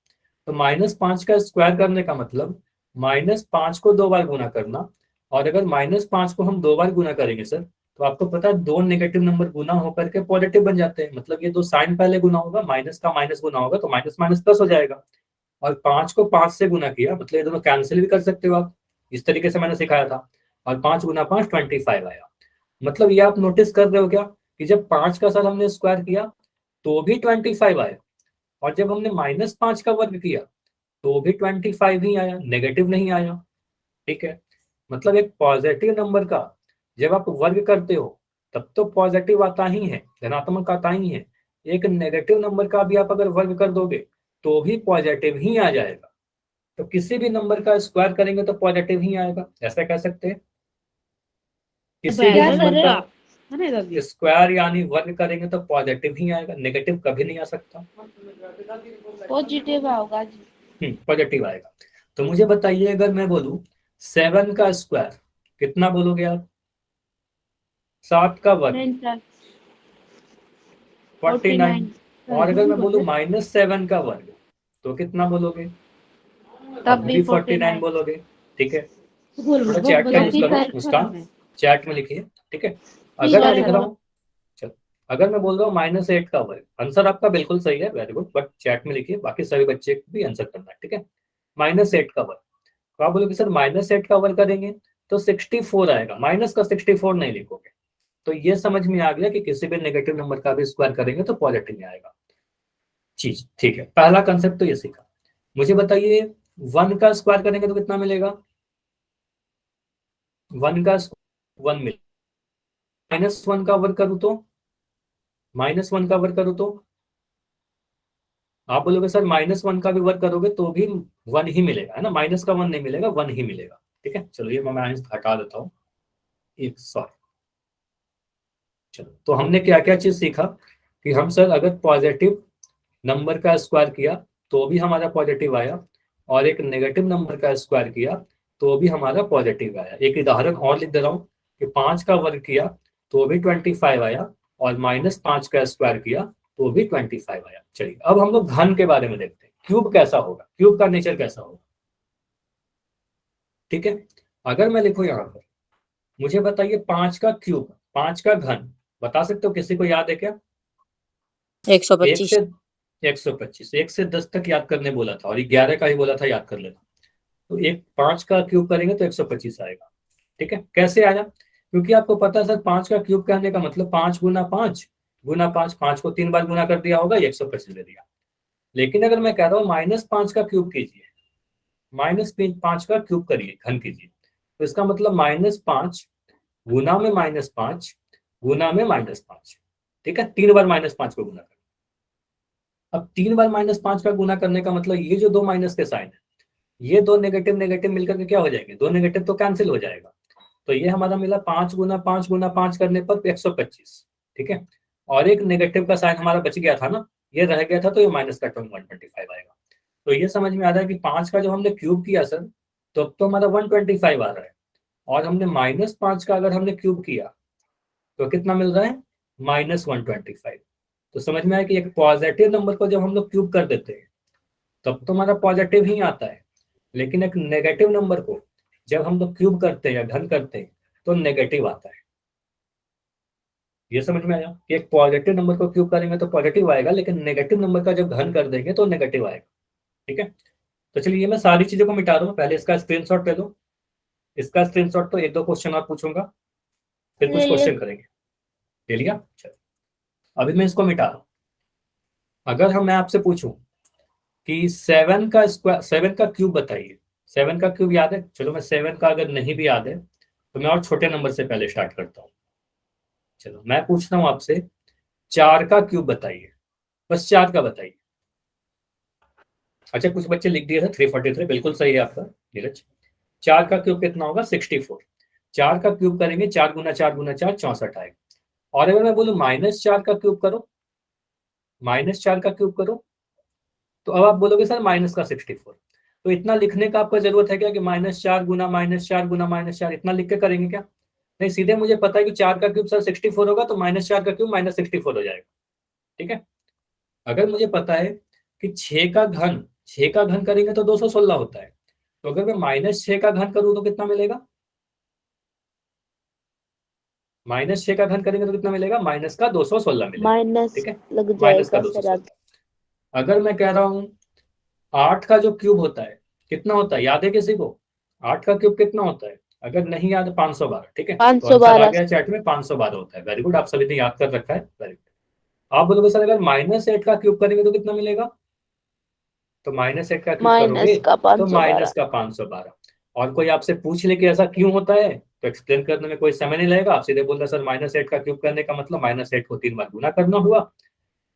तो -5 का स्क्वायर करने का मतलब -5 को 2 बार गुना करना, और अगर -5 को हम 2 बार गुना करेंगे सर, तो आपको पता है 2 नेगेटिव नंबर गुना होकर के पॉजिटिव बन जाते हैं, मतलब ये दो साइन पहले गुना होगा, माइनस का माइनस गुना होगा तो माइनस माइनस प्लस हो जाएगा। और 5 को 5 से गुना किया, मतलब ये दोनों कैंसिल भी कर सकते हो आप, इस तरीके से मैंने सिखाया था। और 5 गुना 5 25 आया। मतलब ये आप नोटिस कर रहे हो क्या कि जब 5 का सर हमने स्क्वायर किया तो भी 25 आया, और जब हमने -5 का वर्ग किया तो भी 25 ही आया, नेगेटिव नहीं आया। ठीक है, मतलब एक पॉजिटिव नंबर का जब आप वर्ग करते हो तब तो पॉजिटिव आता ही है, धनात्मक आता ही है। एक नेगेटिव नंबर का भी आप अगर वर्ग कर दोगे तो भी पॉजिटिव ही आ जाएगा। तो किसी भी नंबर का स्क्वायर करेंगे तो पॉजिटिव ही आएगा, ऐसा कह सकते हैं। किसी भी क्या नंबर सर? का स्क्वायर यानी वर्ग करेंगे तो पॉजिटिव ही आएगा, नेगेटिव कभी नहीं आ सकता। पॉजिटिव होगा जी। पॉजिटिव आएगा। तो मुझे बताइए, अगर मैं बोलूं 7 का स्क्वायर, कितना बोलोगे आप? 7 का वर्ग 9 सर 49। 49, और अगर मैं बोलूं -7 का वर्ग तो कितना बोलोगे? तब अब भी भी 49 49। बोलोगे। ठीक है, थोड़ा चैट का यूज करो मुस्कान, चैट में लिखिए। ठीक है, ठीक अगर है मैं लिख सर। रहा हूँ, चलो, अगर मैं बोल रहा हूँ -8 का वर्ग, आंसर आपका बिल्कुल सही है, वेरी गुड, बट चैट में लिखिए, बाकी सभी बच्चे को भी आंसर करना है। ठीक है, -8 का वर्ग, तो आप बोलोगे सर -8 का वर्ग करेंगे तो 64 आएगा, माइनस का 64 नहीं लिखोगे। तो ये समझ में आ गया कि किसी भी नेगेटिव नंबर का भी स्क्वायर करेंगे तो पॉजिटिव में आएगा। चीज ठीक है, पहला कंसेप्ट तो ये सीखा। मुझे बताइए 1 का स्क्वायर करेंगे तो कितना मिलेगा? 1 का 1 मिलेगा। -1 का वर्ग करूँ तो, -1 का वर्ग करूँ तो आप बोलोगे सर -1 का भी वर्ग करोगे तो भी 1 ही मिलेगा, है ना, माइनस का 1 नहीं मिलेगा, 1 ही मिलेगा। ठीक है, चलो ये मैं माइनस हटा देता हूँ, एक सॉरी। चलो, तो हमने क्या क्या चीज सीखा कि हम सर अगर पॉजिटिव नंबर का स्क्वायर किया तो भी हमारा पॉजिटिव आया, और एक नेगेटिव नंबर का स्क्वायर किया तो भी हमारा पॉजिटिव आया। एक उदाहरण और लिख दे रहा हूँ कि 5 का वर्ग किया तो भी 25 आया, और -5 का स्क्वायर किया तो भी 25 आया। चलिए, अब हम लोग घन के बारे में देखते हैं, क्यूब कैसा होगा, क्यूब का नेचर कैसा होगा। ठीक है, अगर मैं लिखूं यहाँ पर, मुझे बताइए 5 का क्यूब, 5 का घन, बता सकते हो, किसी को याद है क्या? 1 125। से 125, 1 से 10 तक याद करने बोला था, और 11 का ही बोला था याद कर लेना। तो एक 5 का क्यूब करेंगे तो 125 आएगा। ठीक है, कैसे आया? क्योंकि आपको पता है सर 5 का क्यूब कहने का मतलब 5 गुना 5 गुना 5, 5 को 3 बार गुना कर दिया होगा, 125 दे दिया। लेकिन अगर मैं कह रहा हूँ -5 का क्यूब कीजिए, -5 का क्यूब करिए, घन कीजिए, तो इसका मतलब -5 गुना में -5 गुना में -5। ठीक है, 3 बार -5 को गुना कर, अब 3 बार -5 का गुना करने का मतलब ये जो दो माइनस के साइन है, ये दो नेगेटिव नेगेटिव मिलकर के क्या हो जाएंगे, दो नेगेटिव तो कैंसिल हो जाएगा। तो ये हमारा मिला 5 गुना 5 गुना 5 करने पर 125। ठीक है, और एक नेगेटिव का साइन हमारा बच गया था ना, ये रह गया था, तो ये माइनस का टर्म 125 आएगा। तो ये समझ में आ रहा है कि 5 का जो हमने क्यूब किया सर, तो अब तो हमारा 125 आ रहा है, और हमने -5 का अगर हमने क्यूब किया तो कितना मिल रहा है, -125। तो समझ में आया कि एक पॉजिटिव नंबर को जब हम लोग क्यूब कर देते हैं तब तो हमारा पॉजिटिव ही आता है, लेकिन एक नेगेटिव नंबर को जब हम लोग क्यूब करते हैं या घन करते हैं तो नेगेटिव आता है। ये समझ में आया कि एक पॉजिटिव नंबर को क्यूब करेंगे तो पॉजिटिव आएगा, लेकिन नेगेटिव नंबर का जब घन कर देंगे तो नेगेटिव आएगा। ठीक है, तो चलिए ये मैं सारी चीजों को मिटा दूं, पहले इसका स्क्रीनशॉट ले लो। इसका स्क्रीनशॉट तो एक दो क्वेश्चन और पूछूंगा, फिर कुछ क्वेश्चन करेंगे। ले लिया, चलो अभी मैं इसको मिटा रहा हूं। अगर हम मैं आपसे पूछूं कि 7 का स्क्वायर, 7 का क्यूब बताइए, 7 का क्यूब याद है? चलो मैं 7 का अगर नहीं भी याद है तो मैं और छोटे नंबर से पहले स्टार्ट करता हूँ। चलो मैं पूछता हूँ आपसे, 4 का क्यूब बताइए, बस 4 का बताइए। अच्छा, कुछ बच्चे लिख दिए थे 343, बिल्कुल सही है आपका नीरज। 4 का क्यूब कितना होगा? 64। 4 का क्यूब करेंगे, 4 गुना 4 गुना 4 64 आएगा। और अगर मैं बोलूँ -4 का क्यूब करो, -4 का क्यूब करो, तो अब आप बोलोगे सर माइनस का 64, तो इतना लिखने का आपको जरूरत है क्या कि -4 गुना -4 गुना -4 इतना लिख के करेंगे क्या? नहीं, सीधे मुझे पता है कि 4 का क्यूब सर 64 होगा, तो -4 का क्यूब -64 हो जाएगा। ठीक है, अगर मुझे पता है कि 6 का घन करेंगे तो 216 होता है, तो अगर मैं -6 का घन करूं तो कितना मिलेगा? -6 का घन करेंगे तो कितना मिलेगा? माइनस का 216 मिलेगा। माइनस ठीक है, लग माइनस का जाएगा सर 216। आगे। अगर मैं कह रहा हूं 8 का जो क्यूब होता है कितना होता है, याद है किसी को? 8 का क्यूब कितना होता है? अगर नहीं याद, 512। ठीक है, तो आंसर आ 512 गया चैट में, 512 होता है। वेरी गुड, आप सभी ने याद कर रखा है, वेरी गुड। आप बोलोगे सर अगर -8 का क्यूब करेंगे तो कितना मिलेगा? तो -8 का क्यूब करोगे माइनस का तो 512। माइनस का 512। और कोई आपसे पूछ ले कि ऐसा क्यों होता है, तो एक्सप्लेन करने में कोई समय नहीं लगेगा, आप सीधे बोलना सर -8 का क्यूब करने का मतलब -8 को 3 बार गुना करना हुआ,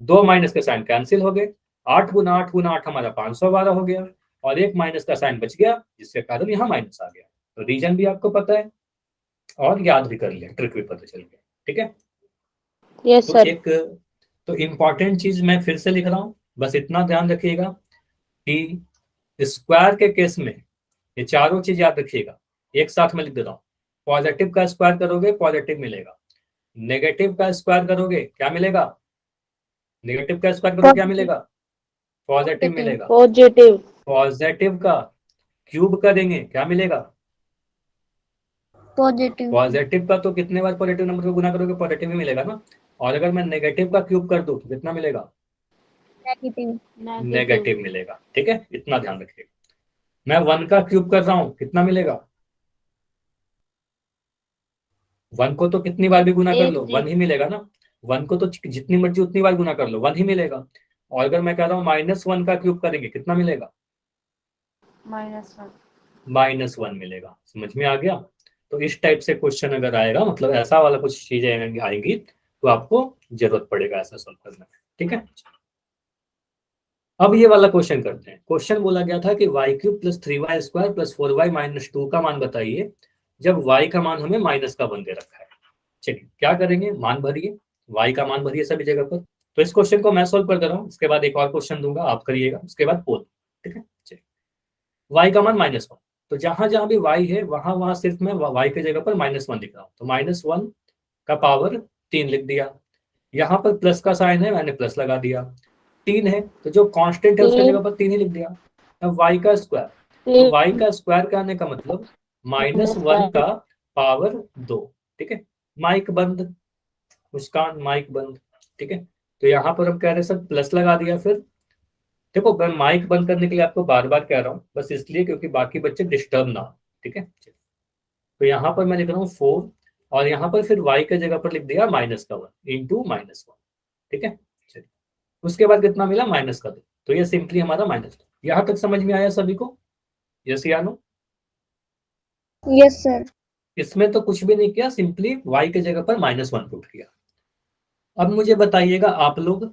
दो माइनस के साइन कैंसिल हो गए, 8 गुना 8 गुना 8 हमारा 512 हो गया, और एक माइनस का साइन बच गया, जिसके कारण यहाँ माइनस आ गया। तो रीजन भी आपको पता है और याद भी कर लिया, ट्रिक भी पता चल गया। ठीक है, यस तो सर। एक तो इम्पॉर्टेंट चीज मैं फिर से लिख रहा हूँ, बस इतना ध्यान रखिएगा कि स्क्वायर के केस में ये चारों चीज याद रखिएगा। एक साथ में लिख देता हूँ, पॉजिटिव का स्क्वायर करोगे पॉजिटिव मिलेगा, नेगेटिव का स्क्वायर करोगे क्या मिलेगा? नेगेटिव का स्क्वायर करोगे क्या मिलेगा? पॉजिटिव मिलेगा। पॉजिटिव। पॉजिटिव का क्यूब करेंगे क्या मिलेगा? पॉजिटिव। पॉजिटिव का तो कितने बार पॉजिटिव नंबर को गुना करोगे पॉजिटिव ही मिलेगा ना, और अगर मैं नेगेटिव का क्यूब कर दूं तो कितना मिलेगा? नेगेटिव। नेगेटिव मिलेगा। ठीक है, इतना ध्यान रखिएगा। मैं 1 का क्यूब कर रहा हूं, कितना मिलेगा? 1 को तो कितनी बार भी गुना कर लो 1 ही मिलेगा ना, 1 को तो जितनी मर्जी उतनी बार गुना कर लो 1 ही मिलेगा। और अगर मैं कह रहा हूँ -1 का क्यूब करेंगे कितना मिलेगा? -1। -1 मिलेगा। समझ में आ गया? तो इस टाइप से क्वेश्चन अगर आएगा, मतलब ऐसा वाला कुछ चीजें आएंगी तो आपको जरूरत पड़ेगा ऐसा सॉल्व करने में। ठीक है, अब ये वाला क्वेश्चन करते हैं। क्वेश्चन बोला गया था कि y³ + 3y² + 4y - 2 का मान बताइए जब y का मान हमें -1 दे रखा है। चलिए क्या करेंगे, मान भरिए, y का मान भरिए सभी जगह पर। तो इस क्वेश्चन को मैं सोल्व कर दे रहा हूँ, उसके बाद एक और क्वेश्चन दूंगा, आप करिएगा, उसके बाद पोल। ठीक है, चलिए y का मान -1, तो जहां जहां भी y है वहां वहां सिर्फ मैं y की जगह पर -1 लिख रहा हूँ, तो -1 का पावर 3 लिख दिया। यहाँ पर प्लस का साइन है, मैंने प्लस लगा दिया। 3 है तो जो कांस्टेंट है उसकी जगह पर 3 ही लिख दिया। अब y का स्क्वायर, तो y का स्क्वायर करने का मतलब -1 का पावर 2। ठीक है, माइक बंद, मुस्कान माइक बंद। ठीक है, तो यहाँ पर हम कह रहे हैं सर प्लस लगा दिया। फिर देखो मैं माइक बंद करने के लिए आपको बार बार कह रहा हूँ, बस इसलिए क्योंकि बाकी बच्चे डिस्टर्ब ना हो। ठीक है, तो यहाँ पर मैं लिख रहा हूँ 4, और यहाँ पर फिर y के जगह पर लिख दिया -1 इंटू -1। ठीक है, चलिए उसके बाद कितना मिला -2, तो ये सिंपली हमारा -2। यहाँ तक समझ में आया सभी को? यस या नो? Yes sir. इसमें तो कुछ भी नहीं किया, सिंपली y के जगह पर -1 पुट किया। अब मुझे बताइएगा आप लोग,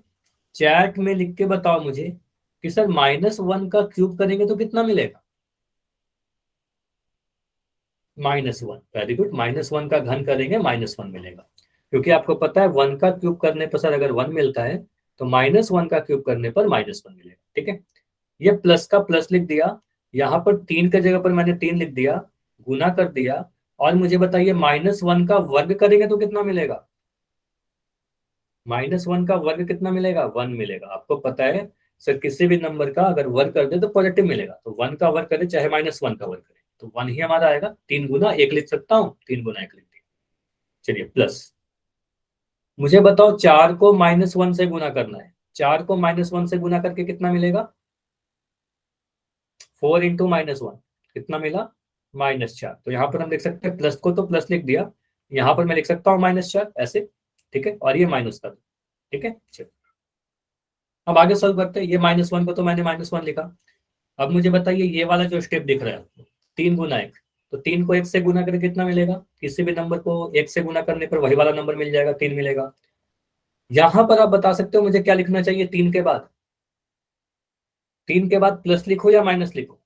चैट में लिख के बताओ मुझे कि सर -1 का क्यूब करेंगे तो कितना मिलेगा? -1, वेरी गुड। -1 का घन करेंगे -1 मिलेगा, क्योंकि आपको पता है 1 का क्यूब करने पर सर अगर 1 मिलता है तो -1 का क्यूब करने पर -1 मिलेगा। ठीक है, ये प्लस का प्लस लिख दिया, यहाँ पर 3 के जगह पर मैंने 3 लिख दिया, गुना कर दिया। और मुझे बताइए -1 का वर्ग करेंगे तो कितना मिलेगा? -1 का वर्ग कितना मिलेगा? 1 मिलेगा। आपको पता है सर किसी भी नंबर का अगर वर्ग कर दे तो पॉजिटिव मिलेगा, तो 1 का वर्ग करे चाहे -1 का वर्ग करे तो 1 ही हमारा आएगा। 3 गुना 1 लिख सकता हूँ, 3 गुना 1 लिख दिया। चलिए प्लस, मुझे बताओ 4 को -1 से गुना करना है, 4 को -1 से गुना करके कितना मिलेगा? 4 इंटू -1 कितना मिला? -4। तो यहाँ पर हम लिख सकते हैं, प्लस को तो प्लस लिख दिया, यहाँ पर मैं लिख सकता हूँ -4 ऐसे। ठीक है, और ये माइनस का। ठीक है, चलिए अब आगे सॉल्व करते हैं। ये -1 को तो मैंने -1 लिखा। अब मुझे बताइए ये वाला जो स्टेप दिख रहा है आपको, 3 गुना 1, तो 3 को 1 से गुना करके कितना मिलेगा? किसी भी नंबर को 1 से गुना करने पर वही वाला नंबर मिल जाएगा, 3 मिलेगा। यहां पर आप बता सकते हो मुझे क्या लिखना चाहिए 3 के बाद? 3 के बाद प्लस लिखो या माइनस लिखो?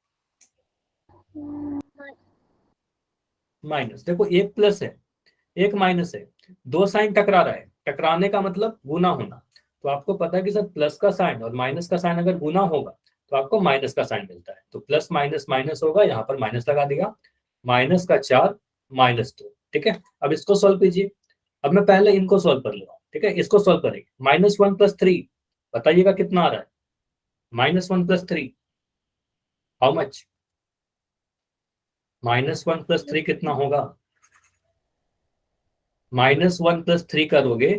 माइनस। देखो एक प्लस है एक माइनस है, दो साइन टकरा रहा है, टकराने का मतलब गुना होना। तो आपको पता है कि सर प्लस का साइन और माइनस का साइन अगर गुना होगा तो आपको माइनस का साइन मिलता है, तो प्लस माइनस माइनस होगा, यहाँ पर माइनस लगा दिया, माइनस का 4 माइनस 2। ठीक है, अब इसको सॉल्व कीजिए। अब मैं पहले इनको सॉल्व कर ले रहा हूँ, ठीक है, इसको सॉल्व करेंगे। -1 + 3 बताइएगा कितना आ रहा है? -1 + 3 हाउ मच? -1 + 3 कितना होगा? -1 + 3 करोगे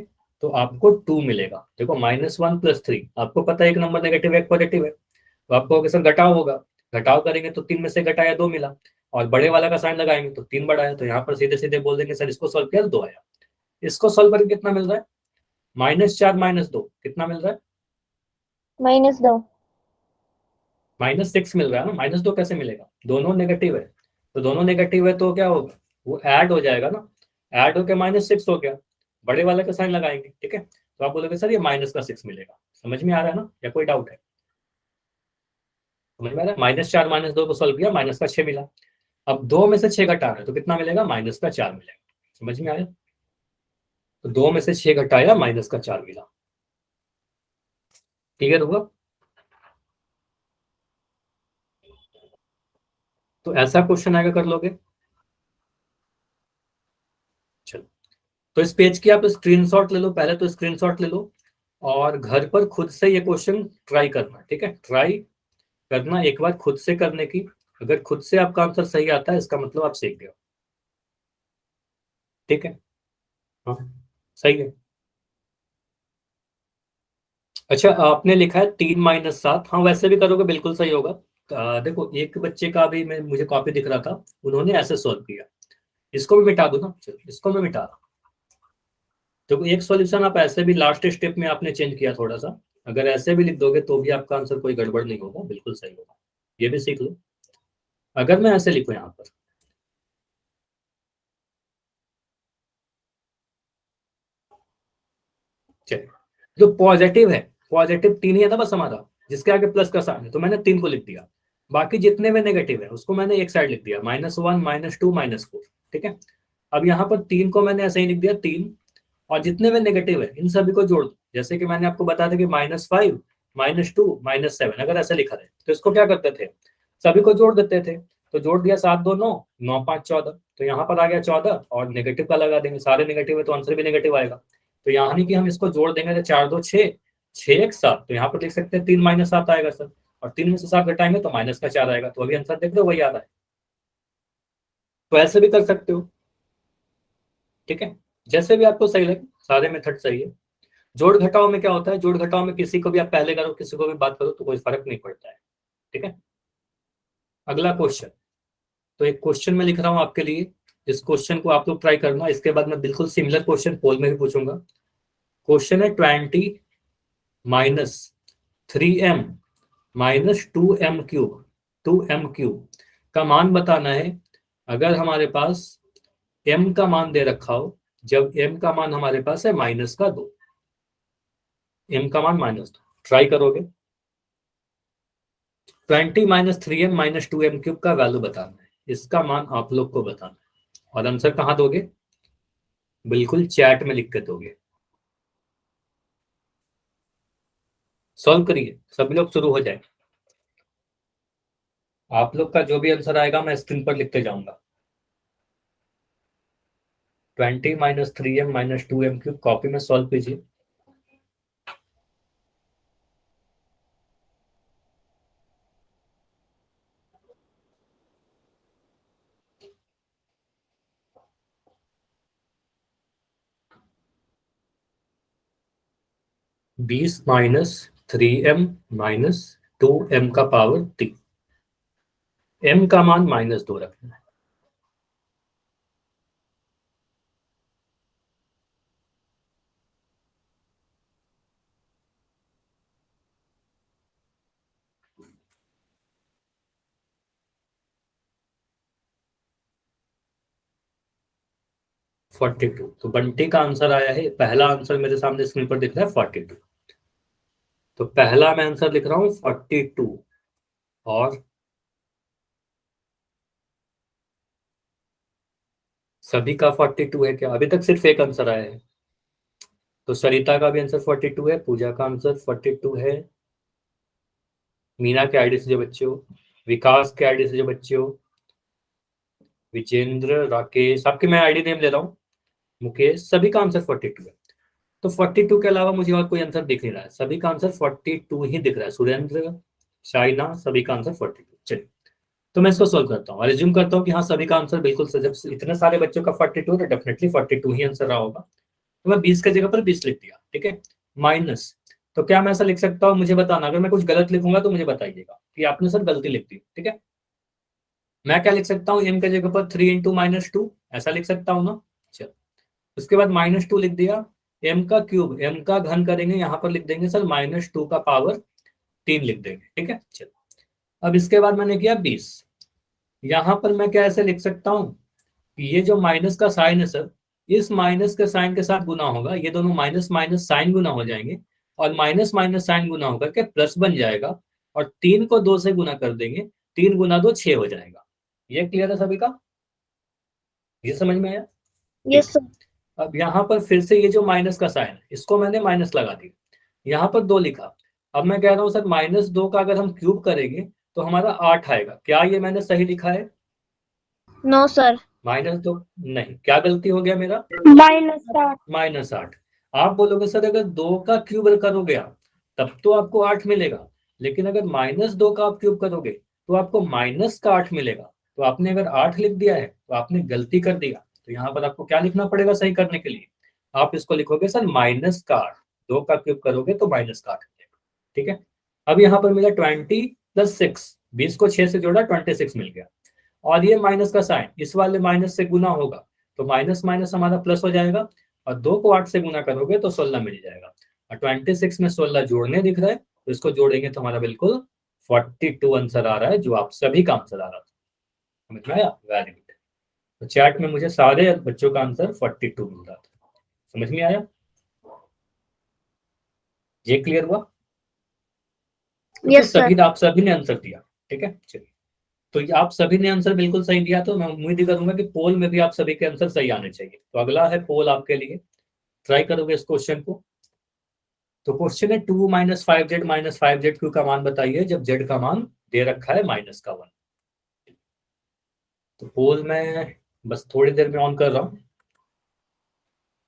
तो आपको 2 मिलेगा। देखो -1 + 3, आपको पता है एक नंबर नेगेटिव है एक पॉजिटिव है, तो आपको सर घटाव होगा, घटाव करेंगे तो 3 में से घटाया 2 मिला, और बड़े वाला का साइन लगाएंगे तो 3 बड़ा है, तो यहाँ पर सीधे सीधे बोल देंगे सर इसको सॉल्व किया तो 2 आया। इसको सॉल्व करके कितना मिल रहा है? -4 -2 कितना मिल रहा है? -2 -6 मिल रहा है ना। -2 कैसे मिलेगा? दोनों नेगेटिव है, तो दोनों नेगेटिव है तो क्या होगा, वो ऐड हो जाएगा ना, ऐड होके -6 हो गया, बड़े वाले का साइन लगाएंगे। ठीक है, तो आप बोलोगे सर ये -6 मिलेगा। समझ में आ रहा है ना, या कोई डाउट है? समझ में आ रहा है? -4 -2 को सॉल्व किया, -6 मिला। अब 2 में से 6 घटाना है तो कितना मिलेगा? -4 मिलेगा। समझ में आया? तो 2 में से 6 घटाया, -4 मिला। क्लियर हुआ? तो ऐसा क्वेश्चन आएगा, कर लोगे? चलो, तो इस पेज की आप स्क्रीनशॉट ले लो, पहले तो स्क्रीनशॉट ले लो और घर पर खुद से ये क्वेश्चन ट्राई करना। ठीक है, ट्राई करना एक बार खुद से करने की, अगर खुद से आपका आंसर सही आता है इसका मतलब आप सीख गए हो। ठीक है, हाँ सही है। अच्छा, आपने लिखा है 3 - 7, हाँ वैसे भी करोगे बिल्कुल सही होगा। देखो एक बच्चे का भी मुझे कॉपी दिख रहा था, उन्होंने ऐसे सॉल्व किया। इसको भी मिटा दो ना, चलो इसको मैं मिटा रहा हूं। देखो एक सॉल्यूशन आप ऐसे भी लास्ट स्टेप में आपने चेंज किया थोड़ा सा, अगर ऐसे भी लिख दोगे तो भी आपका आंसर कोई गड़बड़ नहीं होगा, बिल्कुल सही होगा। ये भी सीख लो। अगर मैं ऐसे लिखूं यहाँ पर, चलिए, जो पॉजिटिव है, पॉजिटिव 3 ही है ना बस हमारा, जिसके आगे प्लस का साइन है, तो मैंने 3 को लिख दिया। बाकी जितने में नेगेटिव है उसको मैंने एक साइड लिख दिया, -1 -2 -4। ठीक है, अब यहाँ पर 3 को मैंने ऐसे ही लिख दिया 3, और जितने में नेगेटिव है इन सभी को जोड़ दो। जैसे कि मैंने आपको बता दिया कि -5 -2 -7, अगर ऐसे लिखा है तो इसको क्या करते थे, सभी को जोड़ देते थे। तो जोड़ दिया, 7 2 9, 9 5 14, तो यहाँ पर आ गया 14, और नेगेटिव का लगा देंगे, सारे नेगेटिव है तो आंसर भी नेगेटिव आएगा। तो यहाँ नहीं कि हम इसको जोड़ देंगे तो 4 2 6, 6 1 7, तो यहाँ पर लिख सकते हैं 3 -7 आएगा सर, और 3 में से 7 घटाएंगे तो -4 आएगा, तो अभी आंसर देख लो वही आ रहा है। तो ऐसे भी कर सकते हो। ठीक है, जैसे भी आपको सही लगे, सारे मेथड सही है। जोड़ घटाव में क्या होता है, जोड़ घटाव में किसी को भी आप पहले करो किसी को भी बात करो तो कोई फर्क नहीं पड़ता है। ठीक है, अगला क्वेश्चन, तो एक क्वेश्चन मैं लिख रहा हूं आपके लिए, इस क्वेश्चन को आप लोग ट्राई करना, इसके बाद मैं बिल्कुल सिमिलर क्वेश्चन पोल में भी पूछूंगा। क्वेश्चन है 20 - 3m -2m³ 2m³ का मान बताना है। अगर हमारे पास m का मान दे रखा हो, जब m का मान हमारे पास है -2, m का मान -2, ट्राई करोगे? 20 - 3m -2m³ का वैल्यू बताना है, इसका मान आप लोग को बताना है, और आंसर कहाँ दोगे? बिल्कुल चैट में लिख के दोगे। सॉल्व करिए, सभी लोग शुरू हो जाए। आप लोग का जो भी आंसर आएगा मैं स्क्रीन पर लिखते जाऊंगा। 20 - 3m -2m³ कॉपी में सॉल्व कीजिए। बीस -3m -2m का पावर 3, m का मान -2 रखना है। फोर्टी टू, तो बंटी का आंसर आया है, पहला आंसर मेरे सामने स्क्रीन पर दिख रहा है 42। तो पहला मैं आंसर लिख रहा हूँ 42, और सभी का 42 है क्या? अभी तक सिर्फ एक आंसर आया है, तो सरिता का भी आंसर 42 है, पूजा का आंसर 42 है, मीना के आईडी से जो बच्चे हो, विकास के आईडी से जो बच्चे हो, विजेंद्र, राकेश, आपके मैं आईडी नेम ले रहा हूँ, मुकेश, सभी का आंसर 42 है। तो 42 के अलावा मुझे और कोई आंसर दिख नहीं रहा है, सभी का आंसर 42 ही दिख रहा है। सुरेंद्र, शाइना, सभी का आंसर 42। चलिए, तो मैं इसको सोल्व करता हूँ और रिज्यूम करता हूँ कि हाँ सभी का आंसर बिल्कुल सही। जब इतने सारे बच्चों का 42 तो डेफिनेटली 42 ही आंसर रहा होगा। तो मैं 20 की जगह पर 20 लिख दिया, ठीक है। माइनस, तो क्या मैं ऐसा लिख सकता हूँ, मुझे बताना, अगर मैं कुछ गलत लिखूंगा तो मुझे बताइएगा कि आपने सर गलती लिख दी, ठीक है। मैं क्या लिख सकता हूँ, m की जगह पर 3 इंटू -2, ऐसा लिख सकता हूँ ना। चलो, उसके बाद -2 लिख दिया, m का क्यूब, m का घन करेंगे, यहाँ पर लिख देंगे सर -2 का पावर 3 लिख देंगे, ठीक है। चलो, अब इसके बाद मैंने किया 20, यहाँ पर मैं क्या ऐसे लिख सकता हूँ, ये जो माइनस का साइन है सर, इस माइनस के साइन के साथ गुना होगा, ये दोनों माइनस माइनस साइन गुना हो जाएंगे, और माइनस माइनस साइन गुना होकर के प्लस बन जाएगा, और 3 को 2 से गुना कर देंगे, 3 गुना 2 6 हो जाएगा। ये क्लियर है सभी का, ये समझ में आया? यस ठीक। सर। अब यहाँ पर फिर से ये जो माइनस का साइन है, इसको मैंने माइनस लगा दिया, यहाँ पर 2 लिखा। अब मैं कह रहा हूँ सर -2 का अगर हम क्यूब करेंगे तो हमारा 8 आएगा, क्या ये मैंने सही लिखा है? No sir. -2 नहीं, क्या गलती हो गया मेरा? -8। -8। आप बोलोगे सर अगर 2 का क्यूब करोगे आप तब तो आपको 8 मिलेगा, लेकिन अगर -2 का आप क्यूब करोगे तो आपको माइनस का 8 मिलेगा। तो आपने अगर 8 लिख दिया है तो आपने गलती कर दिया, तो यहाँ पर आपको क्या लिखना पड़ेगा सही करने के लिए? आप इसको लिखोगे सर माइनस का 8, 2 का क्यूब करोगे तो माइनस का 8 मिलेगा, ठीक है। अब यहाँ पर मिला 20 + 6, 20 को 6 से जोड़ा 26 मिल गया, और ये माइनस का साइन इस वाले माइनस से गुना होगा, तो माइनस माइनस हमारा प्लस हो जाएगा, और 2 को 8 से गुना करोगे तो 16 मिल जाएगा, और 26 में 16 जोड़ने दिख रहा है, तो इसको जोड़ेंगे तो हमारा बिल्कुल 42 आंसर आ रहा है, जो आप सभी का आंसर आ रहा था। समझ में आया? Very good. तो चैट में मुझे सारे बच्चों का आंसर 42 मिल रहा था। समझ में आया? ये क्लियर हुआ? क्योंकि यस सर। आप सभी ने आंसर दिया, ठीक है। चलिए, तो ये आप सभी ने आंसर बिल्कुल सही दिया, तो मैं उम्मीद करूंगा कि पोल में भी आप सभी के आंसर सही आने चाहिए। तो अगला है पोल आपके लिए, ट्राई करोगे इस क्वेश्चन को। तो क्वेश्चन है 2 - 5z - 5z क्यू का मान बताइए जब z का मान दे रखा है -1। तो पोल में बस थोड़ी देर में ऑन कर रहा हूँ,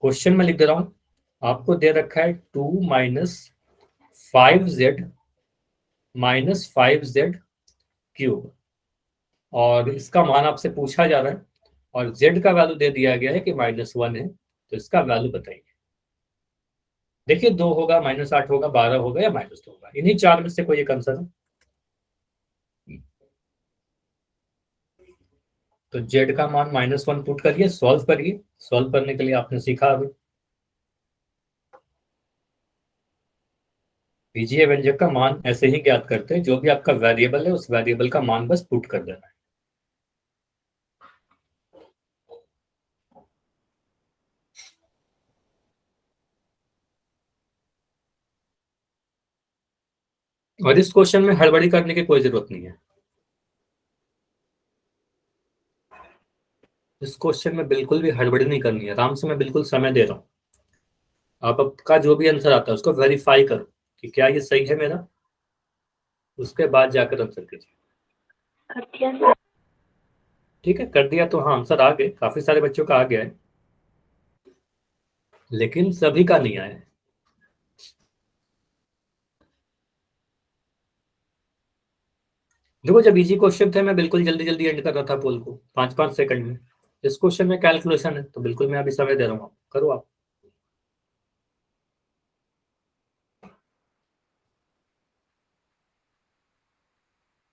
क्वेश्चन में लिख दे रहा हूँ। आपको दे रखा है 2 - 5z - 5z क्यूब, और इसका मान आपसे पूछा जा रहा है, और z का वैल्यू दे दिया गया है कि -1 है, तो इसका वैल्यू बताइए। देखिए 2 होगा, -8 होगा, 12 होगा, या -2 होगा, इन्हीं चार में से कोई एक आंसर है। तो z का मान -1 पुट करिए, सॉल्व करिए। सॉल्व करने के लिए आपने सीखा अभी बीजीय व्यंजक का मान ऐसे ही ज्ञात करते हैं, जो भी आपका वेरिएबल है उस वेरिएबल का मान बस पुट कर देना है। और इस क्वेश्चन में हड़बड़ी करने की कोई जरूरत नहीं है, इस क्वेश्चन में बिल्कुल भी हड़बड़ी नहीं करनी है, आराम से मैं बिल्कुल समय दे रहा हूँ। आप आपका जो भी आंसर आता है उसको वेरीफाई करो कि क्या ये सही है मेरा, उसके बाद जाकर आंसर कीजिए। ठीक है, कर दिया तो हाँ आंसर आ गए, काफी सारे बच्चों का आ गया है, लेकिन सभी का नहीं आया है। देखो जब इजी क्वेश्चन थे मैं बिल्कुल जल्दी जल्दी एंड कर रहा था पोल को 5-5 सेकंड में। इस क्वेश्चन में कैलकुलेशन है तो बिल्कुल मैं अभी समय दे रहा हूँ, करो आप।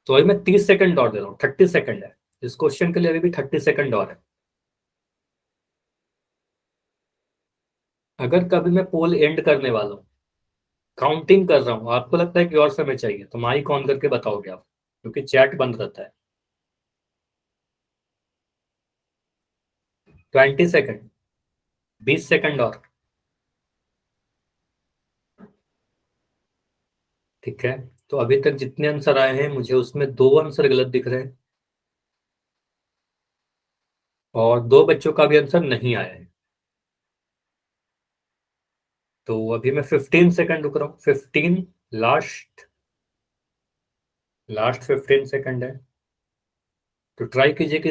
तो अभी मैं 30 सेकंड और दे रहा हूँ, 30 सेकंड है इस क्वेश्चन के लिए, अभी भी 30 सेकंड और है। अगर कभी मैं पोल एंड करने वाला हूँ, काउंटिंग कर रहा हूँ, आपको लगता है कि और समय चाहिए, तो माइक ऑन करके बताओगे आप, क्योंकि चैट बंद रहता है। 20 सेकंड, 20 सेकंड और, ठीक है। तो अभी तक जितने आंसर आए हैं मुझे उसमें 2 आंसर गलत दिख रहे हैं, और 2 बच्चों का भी आंसर नहीं आया है। तो अभी मैं 15 सेकंड रुक रहा हूँ, 15 लास्ट 15 सेकंड है, तो ट्राई कीजिए कि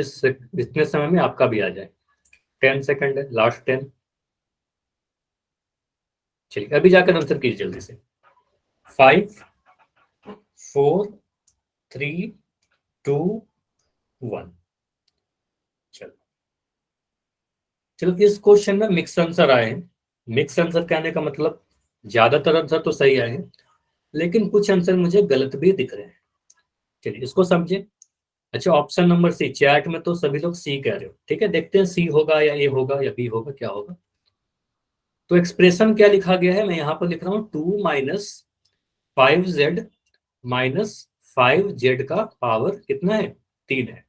इतने समय में आपका भी आ जाए। 10 सेकंड है, लास्ट 10। चलिए अभी जाकर आंसर कीजिए जल्दी से। 5 4 3 2 1। चलो चलो, इस क्वेश्चन में मिक्स आंसर आए हैं। मिक्स आंसर कहने का मतलब ज्यादातर आंसर तो सही आए हैं, लेकिन कुछ आंसर मुझे गलत भी दिख रहे हैं। चलिए इसको समझे। अच्छा, ऑप्शन नंबर सी, चैट में तो सभी लोग सी कह रहे हो, ठीक है, देखते हैं सी होगा या ए होगा या बी होगा, क्या होगा। तो एक्सप्रेशन क्या लिखा गया है, मैं यहां पर लिख रहा हूं 2 माइनस 5z माइनस 5z का पावर कितना है, 3 है।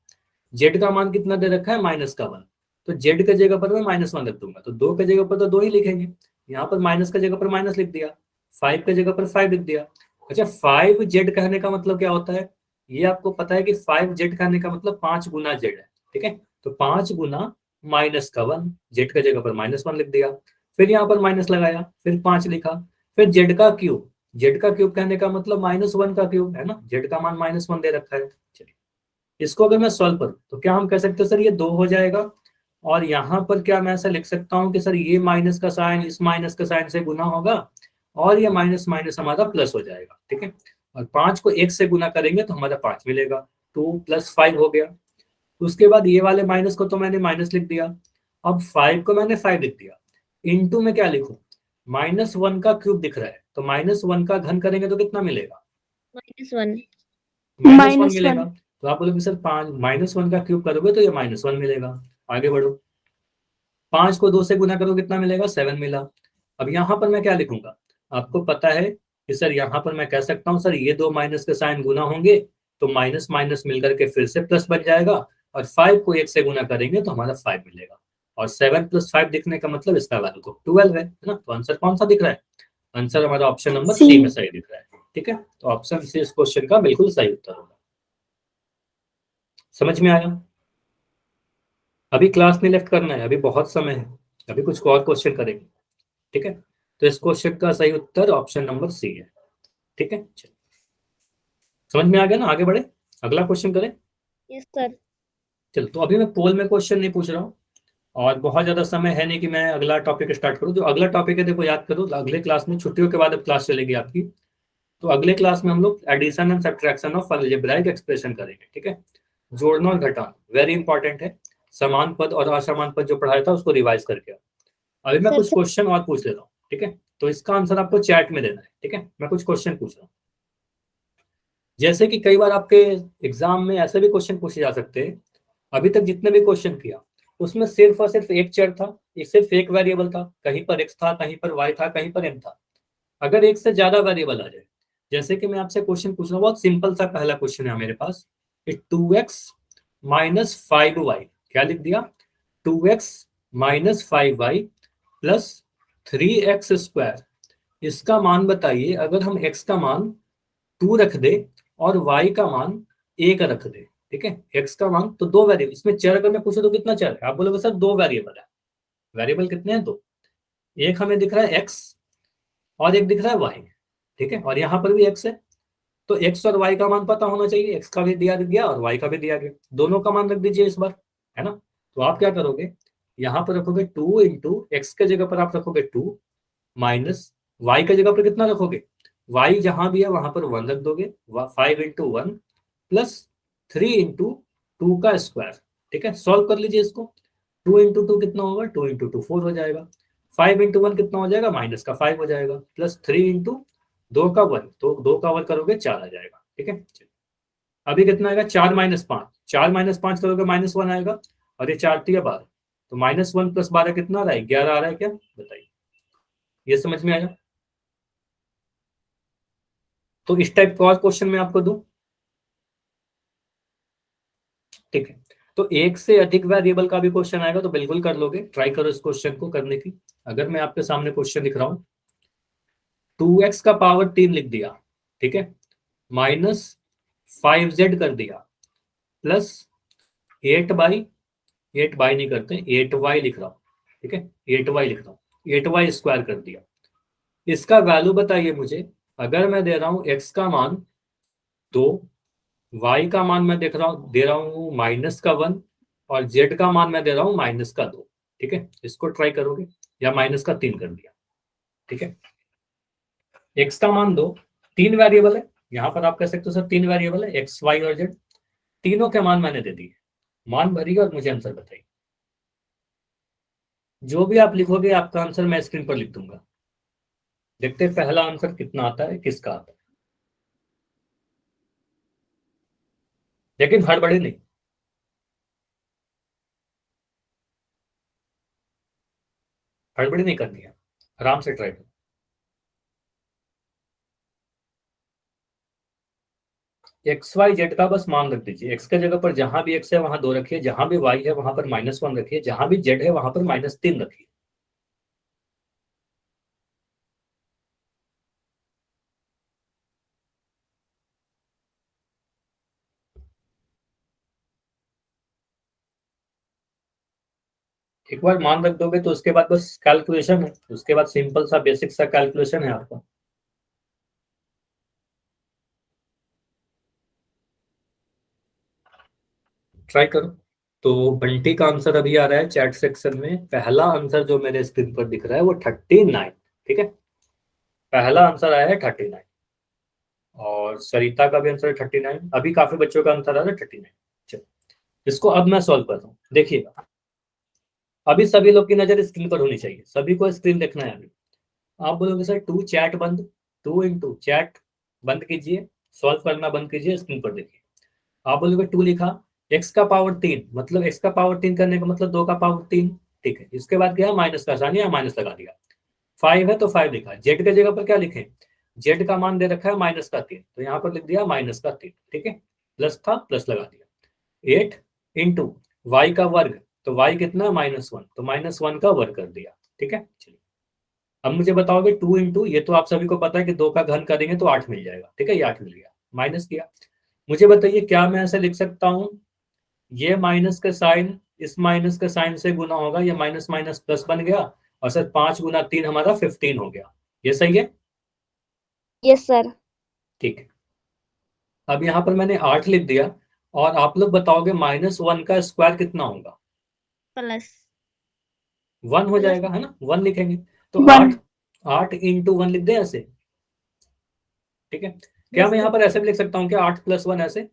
जेड का मान कितना दे रखा है, -1। तो जेड के जगह पर मैं -1 रख दूंगा, तो 2 के जगह पर तो 2 ही लिखेंगे। यहाँ पर माइनस के जगह पर माइनस लिख दिया, 5 के जगह पर 5 लिख दिया। अच्छा, 5z कहने का मतलब क्या होता है, ये आपको पता है कि 5z कहने का मतलब 5 गुना जेड है, ठीक है। तो 5 गुना -1, जेड के जगह पर -1 लिख दिया, फिर यहाँ पर माइनस लगाया, फिर 5 लिखा, फिर जेड का क्यूब। जेड का क्यूब कहने का मतलब -1 का क्यूब है ना, जेड का मान -1 दे रखा है। चलिए इसको अगर मैं सॉल्व करूं तो क्या हम कह सकते हैं सर ये 2 हो जाएगा, और यहाँ पर क्या मैं ऐसा लिख सकता हूँ कि सर ये माइनस का साइन इस माइनस का साइन से गुना होगा, और ये माइनस माइनस हमारा प्लस हो जाएगा, ठीक है। और 5 को 1 से गुना करेंगे तो हमारा 5 मिलेगा, 2 + 5 हो गया। उसके बाद ये वाले माइनस को तो मैंने माइनस लिख दिया, अब 5 को मैंने 5 लिख दिया। इनटू में क्या लिखूं, -1 का क्यूब दिख रहा है, तो -1 का घन करेंगे तो कितना मिलेगा, -1 -1 मिलेगा। तो आप बोलोगे सर -1 का क्यूब करोगे तो ये -1 मिलेगा। आगे बढ़ो, 5 को 2 से गुना करो कितना मिलेगा, 7 मिला। अब यहाँ पर मैं क्या लिखूंगा, आपको पता है कि सर यहाँ पर मैं कह सकता हूँ सर ये 2 माइनस के साइन गुना होंगे, तो माइनस माइनस मिलकर के फिर से प्लस बन जाएगा, और 5 को 1 से गुना करेंगे तो हमारा 5 मिलेगा। और 7 + 5 दिखने का मतलब इसका वैल्यू तो 12 है ना। तो आंसर कौन सा दिख रहा है, आंसर हमारा ऑप्शन नंबर सी में सही दिख रहा है, ठीक है। तो ऑप्शन सी इस क्वेश्चन का बिल्कुल सही उत्तर होगा। समझ में आया। अभी क्लास में लेफ्ट करना है, अभी बहुत समय है, अभी कुछ और क्वेश्चन करेंगे, ठीक है। तो इस क्वेश्चन का सही उत्तर ऑप्शन नंबर सी है, ठीक है। चलो समझ में आ गया ना, आगे बढ़े, अगला क्वेश्चन करें। Yes sir. चलो तो अभी मैं पोल में क्वेश्चन नहीं पूछ रहा हूँ, और बहुत ज्यादा समय है नहीं कि मैं अगला टॉपिक स्टार्ट करूँ। जो अगला टॉपिक है देखो याद करो, अगले क्लास में छुट्टियों के बाद अब क्लास चलेगी आपकी, तो अगले क्लास में हम लोग addition and subtraction of algebraic expression करेंगे, ठीक है। जोड़ना और घटाना वेरी इंपॉर्टेंट है, समान पद और असमान पद जो पढ़ाया था उसको रिवाइज करके आओ। अभी मैं कुछ क्वेश्चन और पूछ लेता हूँ, ठीक है। तो इसका आंसर आपको चैट में देना है, ठीक है। मैं कुछ क्वेश्चन पूछ रहा हूँ, जैसे कि कई बार आपके एग्जाम में ऐसे भी क्वेश्चन पूछे जा सकते हैं, अभी तक जितने भी क्वेश्चन किया उसमें सिर्फ और सिर्फ एक चर था, ये सिर्फ एक वेरिएबल था, कहीं पर एक्स था, कहीं पर वाई था, कहीं पर एम था। अगर एक से ज्यादा वेरिएबल आ जाए, जैसे कि मैं आपसे क्वेश्चन पूछ रहा हूँ, बहुत सिंपल सा पहला क्वेश्चन है मेरे पास, 2x माइनस 5y, क्या लिख दिया, 2x minus 5y plus 3x²। इसका मान बताइए, अगर हम x का मान 2 रख दे और y का मान 1 रख दे, ठीक है। x का मान तो 2 वेरिएबल, इसमें चर अगर मैं पूछूं तो कितना चर है, आप बोलोगे सर 2 वेरिएबल है। वेरिएबल कितने हैं, 2। एक हमें दिख रहा है x और एक दिख रहा है y, ठीक है, और यहाँ पर भी x है। तो x और y का मान पता होना चाहिए, x का भी दिया गया और y का भी दिया गया, दोनों का मान रख दीजिए इस बार, है ना। तो आप क्या करोगे, यहाँ पर रखोगे 2 इंटू एक्स के जगह पर आप रखोगे 2, माइनस y के जगह पर कितना रखोगे, y जहां भी है वहां पर 1 रख दोगे, 5 इंटू 1 प्लस 3 इंटू 2 का स्क्वायर, ठीक है। सॉल्व कर लीजिए इसको, 2 इंटू 2 कितना होगा, 2 इंटू 2 4 हो जाएगा, 5 इंटू 1 कितना हो जाएगा, माइनस का 5 हो जाएगा, प्लस 3 इंटू 2 का 1, तो 2 का 1 करोगे 4 आ जाएगा, ठीक है। अभी कितना आएगा, 4 माइनस 5, 4 माइनस 5 करोगे -1 आएगा, और ये 4 3 12, तो -1 + 12 कितना आ रहा है, 11 आ रहा है क्या, बताइए। ये समझ में आया। तो इस टाइप का और क्वेश्चन मैं आपको दूं, ठीक है। तो एक से अधिक वेरिएबल का भी क्वेश्चन आएगा तो बिल्कुल कर लोगे, ट्राई करो इस क्वेश्चन को करने की। अगर मैं आपके सामने क्वेश्चन लिख रहा हूं, 2x का पावर 3 लिख दिया, ठीक है, माइनस 5z कर दिया, प्लस 8 बाई नहीं करते, 8y लिख रहा हूं, ठीक है, 8y लिख रहा हूं, 8y² कर दिया, इसका वैल्यू बताइए मुझे। अगर मैं दे रहा हूं x का मान 2, y का मान मैं दे रहा हूं -1 और z का मान मैं दे रहा हूं -2। ठीक है, इसको ट्राई करोगे, या -3 कर दिया। ठीक है, x का मान 2, 3 वेरिएबल है यहां पर, आप कह सकते हो सर 3 वेरिएबल है x, y और z, तीनों के मान मैंने दे दिए। मान भरिए और मुझे आंसर बताइए। जो भी आप लिखोगे आपका आंसर मैं स्क्रीन पर लिख दूंगा। देखते हैं पहला आंसर कितना आता है, किसका आता है। लेकिन हड़बड़ी नहीं, हड़बड़ी नहीं करनी है, आराम से ट्राई करो। एक्स वाई जेड का बस मान रख दीजिए। एक्स के जगह पर जहां भी एक्स है वहां 2 रखिए, जहां भी वाई है वहां पर -1 रखिए, जहां भी जेड है वहां पर -3 रखिए। एक बार मान रख दोगे तो उसके बाद बस कैलकुलेशन है, उसके बाद सिंपल सा बेसिक सा कैलकुलेशन है आपका। ट्राई करो। तो बंटी का आंसर अभी आ रहा है चैट सेक्शन में। पहला आंसर जो मेरे स्क्रीन पर दिख रहा है वो 39। ठीक है, पहला आंसर आया है 39, और सरिता का भी आंसर है 39। अभी काफी बच्चों का आंसर आ रहा है 39। चलो, इसको अब मैं सॉल्व कर रहा हूँ, देखिएगा। अभी सभी लोग की नजर स्क्रीन पर होनी चाहिए, सभी को स्क्रीन देखना है अभी। आप बोलोगे सर 2 चैट बंद, 2 इंटू चैट बंद कीजिए, सॉल्व करना बंद कीजिए, स्क्रीन पर देखिए। आप बोलोगे 2 लिखा, x का पावर 3, मतलब x का पावर 3 करने का मतलब 2 का पावर 3। ठीक है, इसके बाद क्या, माइनस का साइन या माइनस लगा दिया। 5 है तो 5 लिखा, जेड के जगह पर क्या लिखें, जेड का मान दे रखा है -3, तो यहाँ पर लिख दिया -3। ठीक है, प्लस था प्लस लगा दिया। 8 इंटू वाई का वर्ग, तो वाई कितना, -1, तो -1 का वर्ग कर दिया। ठीक है, चलिए अब मुझे बताओगे 2 इंटू, ये तो आप सभी को पता है कि 2 का घन करेंगे तो 8 मिल जाएगा। ठीक है, ये 8 मिल गया, माइनस किया। मुझे बताइए क्या मैं ऐसे लिख सकता हूँ, ये माइनस का साइन इस माइनस के साइन से गुना होगा, ये माइनस माइनस प्लस बन गया, और सर 5 गुना 3 हमारा 15 हो गया। ये सही है? Yes sir. ठीक है, अब यहाँ पर मैंने 8 लिख दिया, और आप लोग बताओगे -1 का स्क्वायर कितना होगा। प्लस 1 हो प्लस जाएगा, है ना, 1 लिखेंगे तो 1। 8 इंटू 1 लिख दें ऐसे। ठीक है, क्या यस मैं यहाँ सर। पर ऐसे भी लिख सकता हूँ क्या, 8 + 1 ऐसे?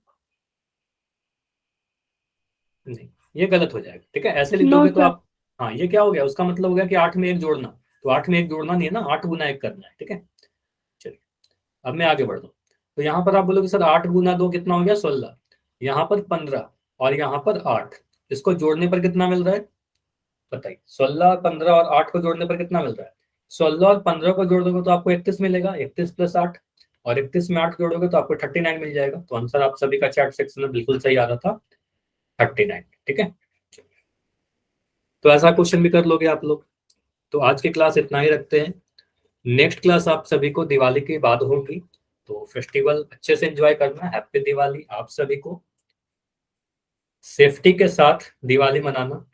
नहीं, ये गलत हो जाएगा। ठीक है, ऐसे लिख नो दोगे तो सर। आप, हाँ ये क्या हो गया, उसका मतलब हो गया कि 8 में 1 जोड़ना, तो 8 में 1 जोड़ना नहीं है ना, 8 गुना 1 करना है। ठीक है, चलिए अब मैं आगे बढ़ रहा हूँ। तो यहाँ पर आप बोलोगे सर 8 गुना 2 कितना हो गया, 16, यहाँ पर 15 और यहाँ पर 8, इसको जोड़ने पर कितना मिल रहा है बताइए। 16, 15 और 8 को जोड़ने पर कितना मिल रहा है, 16 और 15 को जोड़ दोगे तो आपको 31 मिलेगा, 31 + 8, और 31 में 8 जोड़ोगे तो आपको 39 मिल जाएगा। तो आंसर आप सभी का चैट सेक्शन में बिल्कुल सही आ रहा था, 39। ठीक है, तो ऐसा क्वेश्चन भी कर लोगे आप लोग। तो आज की क्लास इतना ही रखते हैं। नेक्स्ट क्लास आप सभी को दिवाली के बाद होगी, तो फेस्टिवल अच्छे से एंजॉय करना। हैप्पी दिवाली आप सभी को, सेफ्टी के साथ दिवाली मनाना।